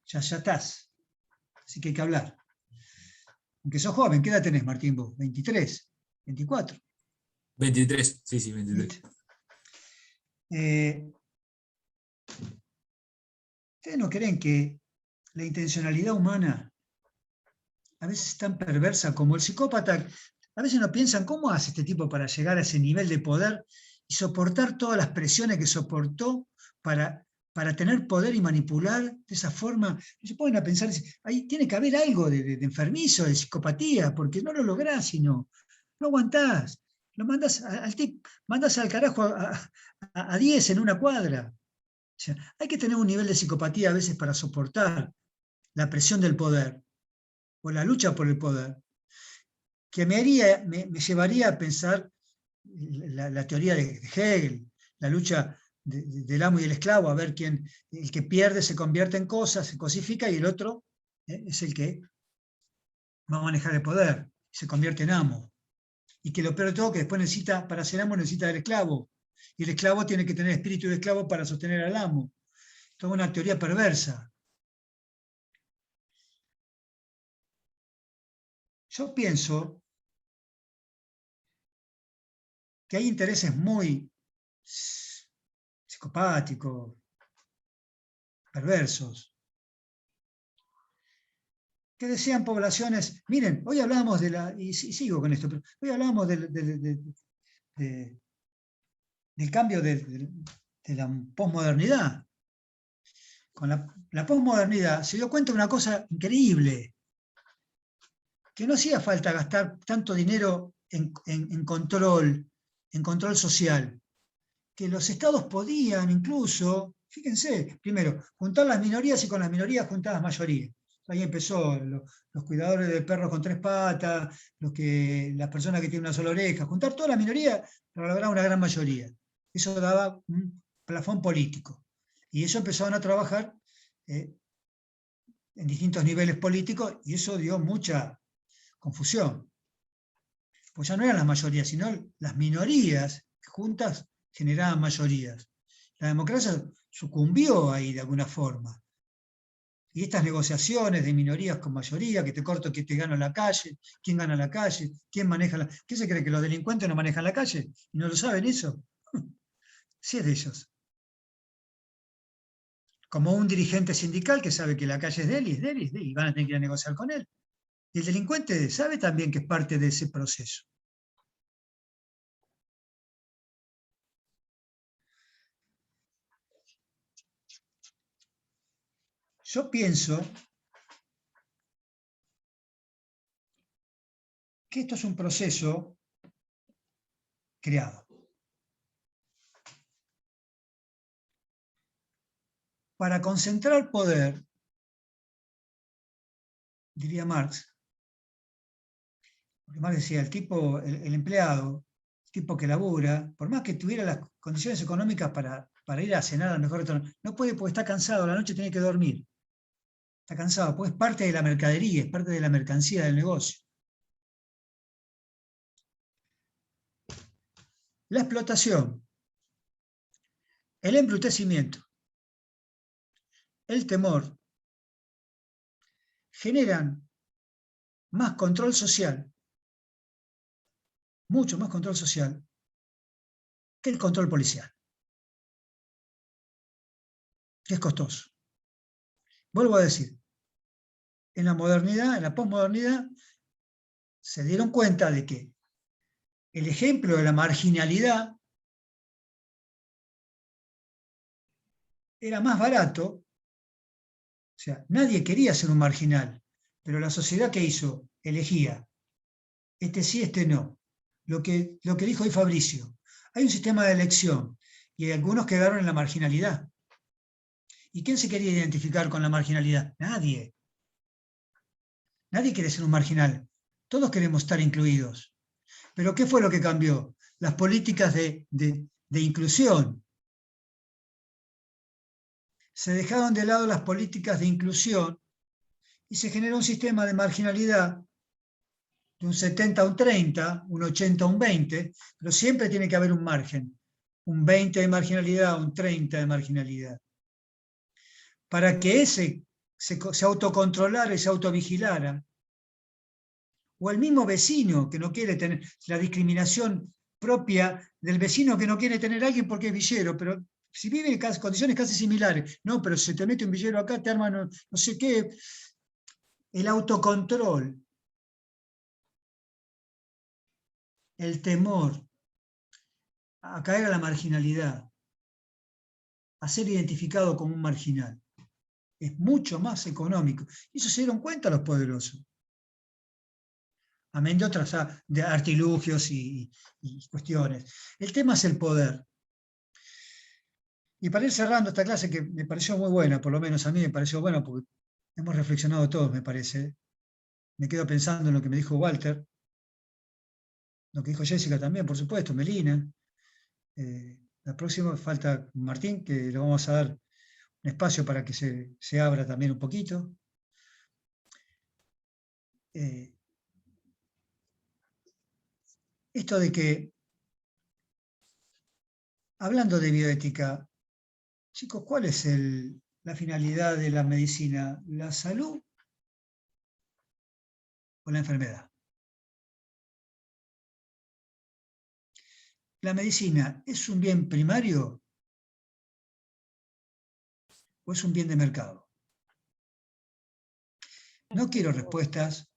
ya estás, así que hay que hablar. Aunque sos joven, ¿qué edad tenés, Martín, vos? ¿23? ¿24? 23, sí, 23. ¿Ustedes no creen que la intencionalidad humana a veces es tan perversa como el psicópata? A veces no piensan cómo hace este tipo para llegar a ese nivel de poder y soportar todas las presiones que soportó para tener poder y manipular de esa forma. Se ponen a pensar, ahí tiene que haber algo de enfermizo, de psicopatía, porque no lo lográs, sino no aguantás. Lo mandas al carajo a 10 en una cuadra. O sea, hay que tener un nivel de psicopatía a veces para soportar la presión del poder o la lucha por el poder, que me llevaría a pensar la teoría de Hegel, la lucha del amo y el esclavo, a ver quién, el que pierde se convierte en cosas, se cosifica, y el otro es el que va a manejar el poder, se convierte en amo. Y que lo peor de todo, que después para ser amo necesita del esclavo, y el esclavo tiene que tener espíritu de esclavo para sostener al amo. Toda una teoría perversa. Yo pienso que hay intereses muy psicopáticos, perversos, que desean poblaciones. Miren, hoy hablábamos y sigo con esto, pero hoy hablábamos del cambio de la posmodernidad. Con la posmodernidad se dio cuenta de una cosa increíble, que no hacía falta gastar tanto dinero en control social, que los estados podían incluso, fíjense, primero, juntar las minorías y con las minorías juntar las mayorías. Ahí empezó los cuidadores de perros con 3 patas, las personas que tienen una sola oreja, juntar toda la minoría para lograr una gran mayoría. Eso daba un plafón político. Y eso empezaron a trabajar en distintos niveles políticos y eso dio mucha confusión. Pues ya no eran las mayorías, sino las minorías juntas generaban mayorías. La democracia sucumbió ahí de alguna forma. Y estas negociaciones de minorías con mayoría, que te corto, que te gano en la calle, quién gana la calle, quién maneja la... ¿Qué se cree, que los delincuentes no manejan la calle? ¿Y no lo saben eso? Sí es de ellos. Como un dirigente sindical que sabe que la calle es de él y es de él y es de él, y van a tener que ir a negociar con él. Y el delincuente sabe también que es parte de ese proceso. Yo pienso que esto es un proceso creado. Para concentrar poder, diría Marx, porque Marx decía, el empleado, el tipo que labura, por más que tuviera las condiciones económicas para ir a cenar al mejor restaurante, no puede porque está cansado, a la noche tiene que dormir. Está cansado, pues es parte de la mercadería, es parte de la mercancía del negocio. La explotación, el embrutecimiento, el temor, generan más control social, mucho más control social, que el control policial, que es costoso. Vuelvo a decir, en la modernidad, en la posmodernidad, se dieron cuenta de que el ejemplo de la marginalidad era más barato, o sea, nadie quería ser un marginal, pero la sociedad que hizo, elegía, este sí, este no. Lo que dijo hoy Fabricio, hay un sistema de elección y algunos quedaron en la marginalidad. ¿Y quién se quería identificar con la marginalidad? Nadie. Nadie quiere ser un marginal. Todos queremos estar incluidos. ¿Pero qué fue lo que cambió? Las políticas de inclusión. Se dejaron de lado las políticas de inclusión y se generó un sistema de marginalidad de un 70 a un 30, un 80 a un 20, pero siempre tiene que haber un margen. Un 20 de marginalidad, un 30 de marginalidad. Para que ese se autocontrolara y se autovigilara. O el mismo vecino que no quiere tener la discriminación propia del vecino que no quiere tener a alguien porque es villero, pero si vive en condiciones casi similares, no, pero si te mete un villero acá, te arman no sé qué. El autocontrol, el temor a caer a la marginalidad, a ser identificado como un marginal, es mucho más económico. Y eso se dieron cuenta los poderosos. Amén de otras de artilugios y cuestiones. El tema es el poder. Y para ir cerrando esta clase, que me pareció muy buena, por lo menos a mí me pareció buena, porque hemos reflexionado todos, me parece. Me quedo pensando en lo que me dijo Walter, lo que dijo Jessica también, por supuesto, Melina. La próxima falta Martín, que le vamos a dar un espacio para que se abra también un poquito. Esto de que, hablando de bioética, chicos, ¿cuál es la finalidad de la medicina? ¿La salud o la enfermedad? ¿La medicina es un bien primario o es un bien de mercado? No quiero respuestas,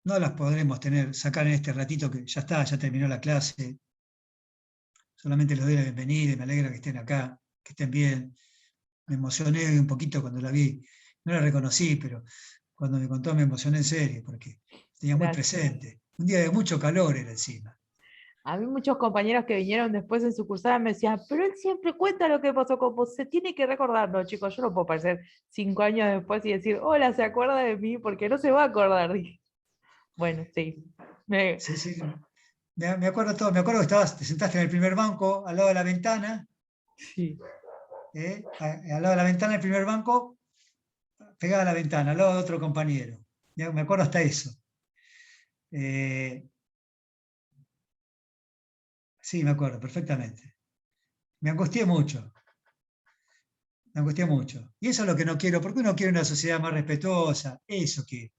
no las podremos sacar en este ratito que ya está, ya terminó la clase. Solamente les doy la bienvenida y me alegra que estén acá, que estén bien. Me emocioné un poquito cuando la vi. No la reconocí, pero cuando me contó me emocioné en serio, porque tenía muy presente. Un día de mucho calor era encima. A mí muchos compañeros que vinieron después en su cursada me decían, pero él siempre cuenta lo que pasó con vos, se tiene que recordar. No, chicos, yo no puedo aparecer 5 años después y decir, hola, ¿se acuerda de mí? Porque no se va a acordar. Bueno, sí. Sí. Me acuerdo todo. Me acuerdo que te sentaste en el primer banco, al lado de la ventana. Sí. Al lado de la ventana, el primer banco, pegada a la ventana, al lado de otro compañero. Me acuerdo hasta eso. Sí, me acuerdo perfectamente. Me angustié mucho. Y eso es lo que no quiero, porque uno quiere una sociedad más respetuosa. Eso quiere.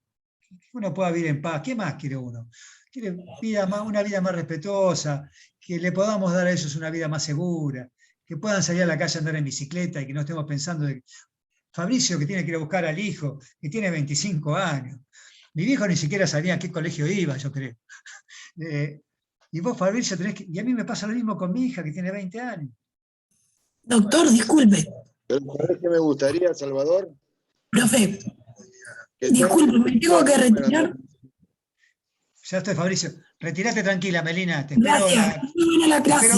Que uno pueda vivir en paz. ¿Qué más quiere uno? Quiere una vida más respetuosa, que le podamos dar a ellos una vida más segura, que puedan salir a la calle a andar en bicicleta y que no estemos pensando de Fabricio, que tiene que ir a buscar al hijo, que tiene 25 años. Mi viejo ni siquiera sabía a qué colegio iba, yo creo. Y vos, Fabricio, tenés que... Y a mí me pasa lo mismo con mi hija, que tiene 20 años. Doctor, disculpe. Pero ¿sabés qué me gustaría, Salvador? Profe, Que disculpe, me tengo que retirar. Ya estoy, Fabricio. Retírate tranquila, Melina. Te espero, Gracias. Muy buena la clase.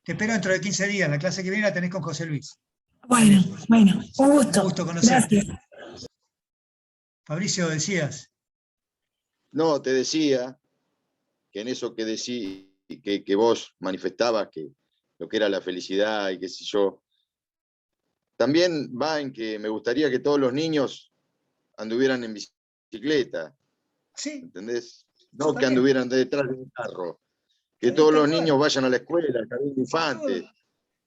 te espero dentro de 15 días. La clase que viene la tenés con José Luis. Bueno, un gusto. Un gusto conocerte. Gracias. Fabricio, decías. No, te decía que en eso que vos manifestabas, que lo que era la felicidad y qué sé yo, también va en que me gustaría que todos los niños anduvieran en bicicleta, Sí. ¿entendés? Yo No que también. anduvieran detrás de un carro. Que Tal todos los cual. niños vayan a la escuela, al jardín de infantes,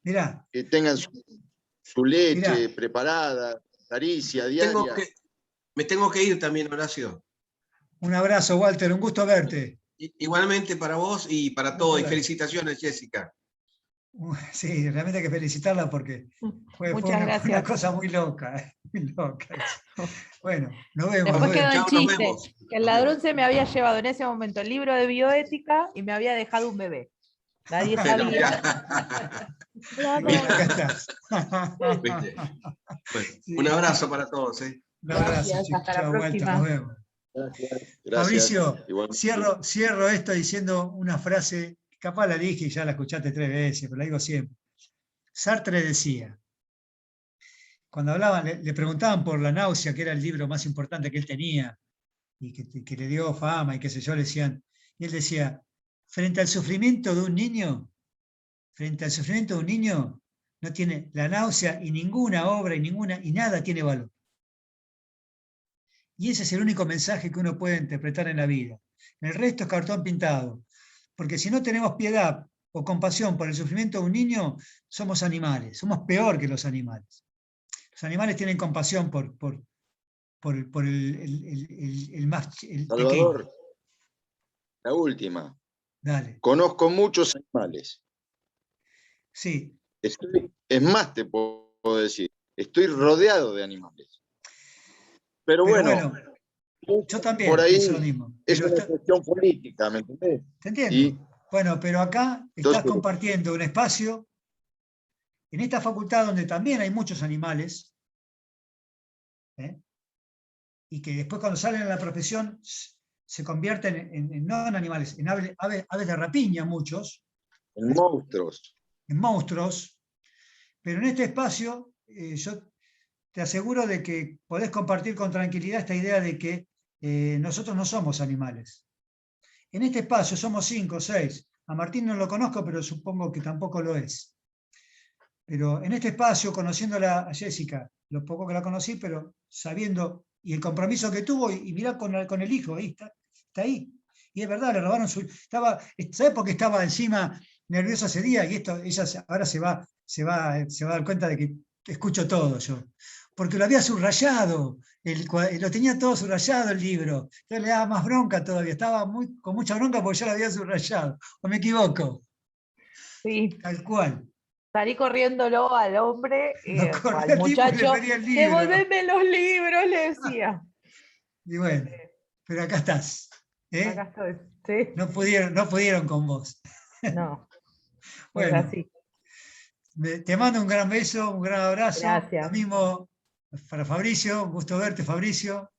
Mirá, que tengan su leche Mirá. preparada, caricia Tengo diaria. me tengo que ir también, Horacio. un abrazo, Walter. Un gusto verte. Igualmente para vos y para todos. Y felicitaciones, Jessica. Sí, realmente hay que felicitarla porque fue Muchas una gracias. cosa muy loca. Muy loca. Bueno, nos vemos. Después nos quedó vemos. el Chao, nos chiste, vemos. que el ladrón se me había llevado en ese momento el libro de bioética y me había dejado un bebé. Nadie Bueno, sabía. mirá. Bueno, acá estás. ¿Viste? Bueno, Sí. un abrazo para todos. ¿eh? Un abrazo, Gracias, chicos. hasta la Chao, Walter, próxima. nos vemos. Gracias. Fabricio, Igualmente. cierro esto diciendo una frase, capaz la dije y ya la escuchaste 3 veces, pero la digo siempre. Sartre decía, cuando hablaban, le preguntaban por La náusea, que era el libro más importante que él tenía, y que le dio fama y qué sé yo, le decían, y él decía, frente al sufrimiento de un niño, no tiene la náusea y ninguna obra y nada tiene valor. Y ese es el único mensaje que uno puede interpretar en la vida. El resto es cartón pintado. Porque si no tenemos piedad o compasión por el sufrimiento de un niño, somos animales, somos peor que los animales. Los animales tienen compasión por el más Salvador, pequeño. la última. Dale. Conozco muchos animales. Sí. Es más, te puedo decir, estoy rodeado de animales. Pero bueno, yo también por ahí pienso lo mismo. es una cuestión política, ¿me entendés? ¿Te entiendo? Y bueno, pero acá entonces, estás compartiendo un espacio, en esta facultad donde también hay muchos animales, y que después cuando salen a la profesión se convierten no en animales, en aves de rapiña muchos. En monstruos. En monstruos. Pero en este espacio yo te aseguro de que podés compartir con tranquilidad esta idea de que nosotros no somos animales. En este espacio somos 5 o 6. A Martín no lo conozco, pero supongo que tampoco lo es. Pero en este espacio, conociéndola a Jessica, lo poco que la conocí, pero sabiendo, y el compromiso que tuvo, y mirá con el hijo, ahí está ahí. Y es verdad, le robaron ¿sabes por qué estaba encima nerviosa ese día? Y ella ahora se va a dar cuenta de que escucho todo yo. Porque lo había subrayado, lo tenía todo subrayado el libro. Entonces le daba más bronca todavía, estaba con mucha bronca porque yo lo había subrayado. ¿O me equivoco? Sí. Tal cual. Salí corriéndolo al hombre, al muchacho, devolveme los libros, le decía. Y bueno, pero acá estás. Acá estoy, sí. No pudieron con vos. No, bueno, es así. Te mando un gran beso, un gran abrazo. Gracias. Lo mismo para Fabricio, un gusto verte, Fabricio.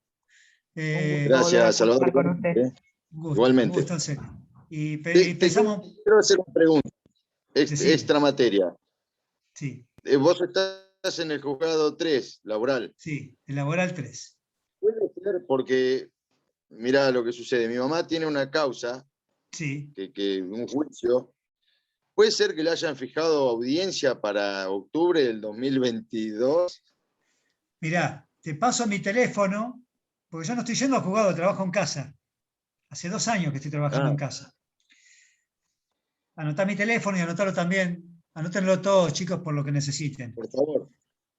Gracias, Salvador. Con usted. Igualmente. Un gusto, y pensamos... Quiero hacer una pregunta. Extra materia. Sí. Vos estás en el juzgado 3, laboral. Sí, el laboral 3. Puede ser porque, mirá lo que sucede. Mi mamá tiene una causa, sí. un juicio. ¿Puede ser que le hayan fijado audiencia para octubre del 2022? Mirá, te paso mi teléfono, porque yo no estoy yendo al juzgado, trabajo en casa. Hace 2 años que estoy trabajando en casa. Anotá mi teléfono y anotalo también. Anótenlo todos, chicos, por lo que necesiten. Por favor.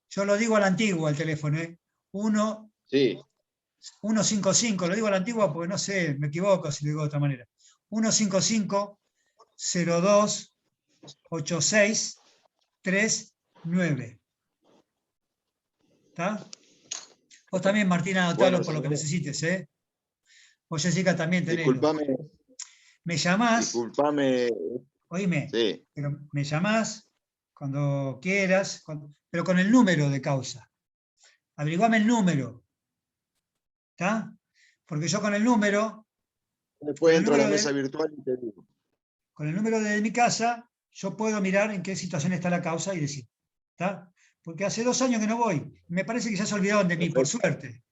Yo lo digo a la antigua, el teléfono, ¿eh? 155, lo digo a la antigua porque no sé, me equivoco si lo digo de otra manera. 155-02-8639. ¿Está? Vos también, Martina, anotalo por lo que necesites, ¿eh? Vos, Jessica, también tenés. Disculpame. Me llamás. Disculpame. Oíme, sí. Pero me llamás cuando quieras, pero con el número de causa. Averiguame el número. ¿Está? Porque yo con el número Después el entro a la número mesa virtual y te digo. Con el número de mi casa, yo puedo mirar en qué situación está la causa y decir, ¿está? Porque hace 2 años que no voy. Me parece que ya se olvidaron de mí, por Perfecto. suerte.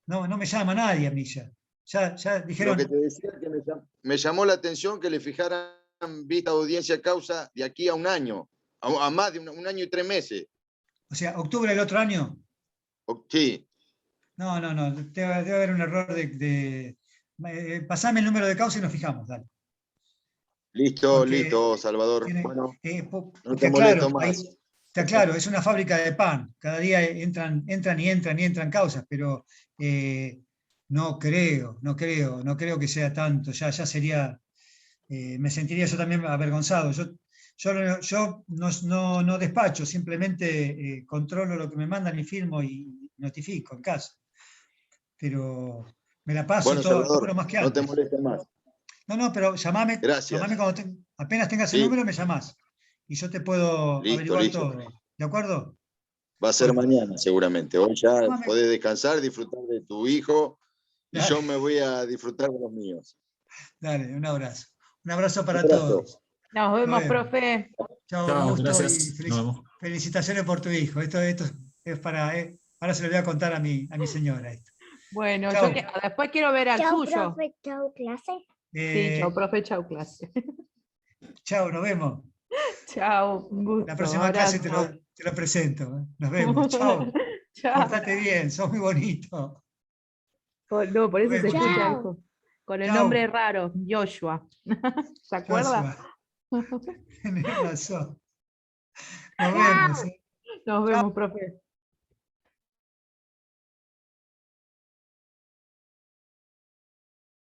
No, no me llama nadie a mí ya. Ya Lo dijeron, que te decía que me llamó la atención que le fijaran vista de audiencia causa de aquí a un año, a más de un año y 3 meses. o sea, octubre del otro año. Sí, No, debe haber un error pasame el número de causa y nos fijamos, dale. listo, Porque listo, Salvador. Bueno, no te está claro, molesto más. está claro, es una fábrica de pan. Cada día entran causas, pero no creo que sea tanto. Ya sería, me sentiría yo también avergonzado. Yo no despacho, simplemente controlo lo que me mandan y firmo y notifico en casa. Pero me la paso Bueno, todo, Salvador, más que no te antes. molestes más. No, pero llamame Gracias. cuando apenas tengas el Sí, número, me llamás. Y yo te puedo listo, averiguar listo. todo. ¿De acuerdo? Va a ser Bueno, mañana, seguramente. Hoy ya llamame. podés descansar, disfrutar de tu hijo y Dale, yo me voy a disfrutar de los míos. dale, un abrazo. Un abrazo Un para abrazo. todos. Nos vemos, vemos. profe. Chao, Chao, gusto gracias. y Nos vemos. felicitaciones por tu hijo. Esto es para. Ahora se lo voy a contar a mi señora. Esto. Bueno, Chao. después quiero ver al Chao, suyo. profe, chao, clase. Sí, chao, Eh, profe, chao, clase. chao, nos vemos. Chao, un gusto. La próxima clase te Abrazo. lo presento. Nos vemos. Chao. Chao. Portate bien, sos muy bonito. No, por eso se Nos vemos, escucha, Chao. hijo. Con el Chao. nombre raro, Joshua. ¿Se acuerda? Joshua. Tenés razón. Nos vemos. Nos vemos, profe.